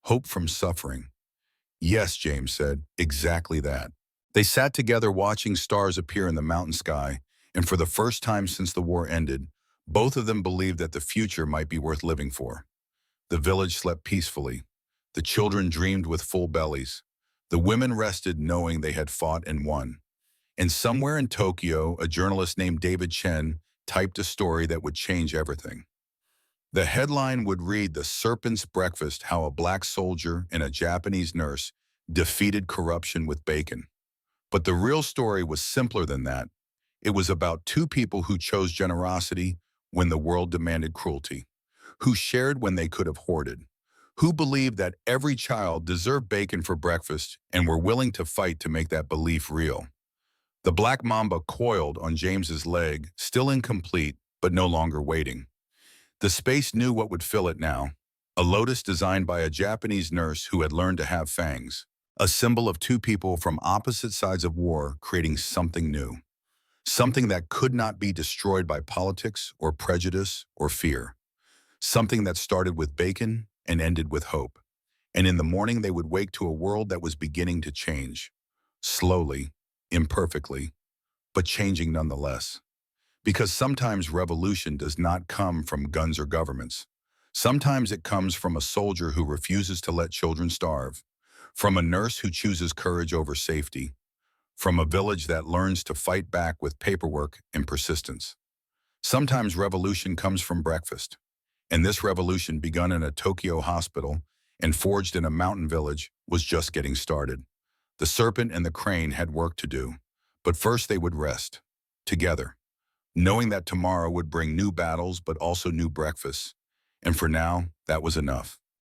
Hope from suffering. Yes, James said, exactly that. They sat together watching stars appear in the mountain sky, and for the first time since the war ended, both of them believed that the future might be worth living for. The village slept peacefully. The children dreamed with full bellies. The women rested knowing they had fought and won. And somewhere in Tokyo, a journalist named David Chen typed a story that would change everything. The headline would read, "The Serpent's Breakfast: How a Black Soldier and a Japanese Nurse Defeated Corruption with Bacon." But the real story was simpler than that. It was about two people who chose generosity when the world demanded cruelty, who shared when they could have hoarded, who believed that every child deserved bacon for breakfast and were willing to fight to make that belief real. The black mamba coiled on James's leg, still incomplete, but no longer waiting. The space knew what would fill it now. A lotus designed by a Japanese nurse who had learned to have fangs. A symbol of two people from opposite sides of war creating something new. Something that could not be destroyed by politics or prejudice or fear. Something that started with bacon and ended with hope. And in the morning they would wake to a world that was beginning to change. Slowly, imperfectly, but changing nonetheless. Because sometimes revolution does not come from guns or governments. Sometimes it comes from a soldier who refuses to let children starve, from a nurse who chooses courage over safety, from a village that learns to fight back with paperwork and persistence. Sometimes revolution comes from breakfast, and this revolution, begun in a Tokyo hospital and forged in a mountain village, was just getting started. The serpent and the crane had work to do, but first they would rest, together, knowing that tomorrow would bring new battles but also new breakfasts. And for now, that was enough.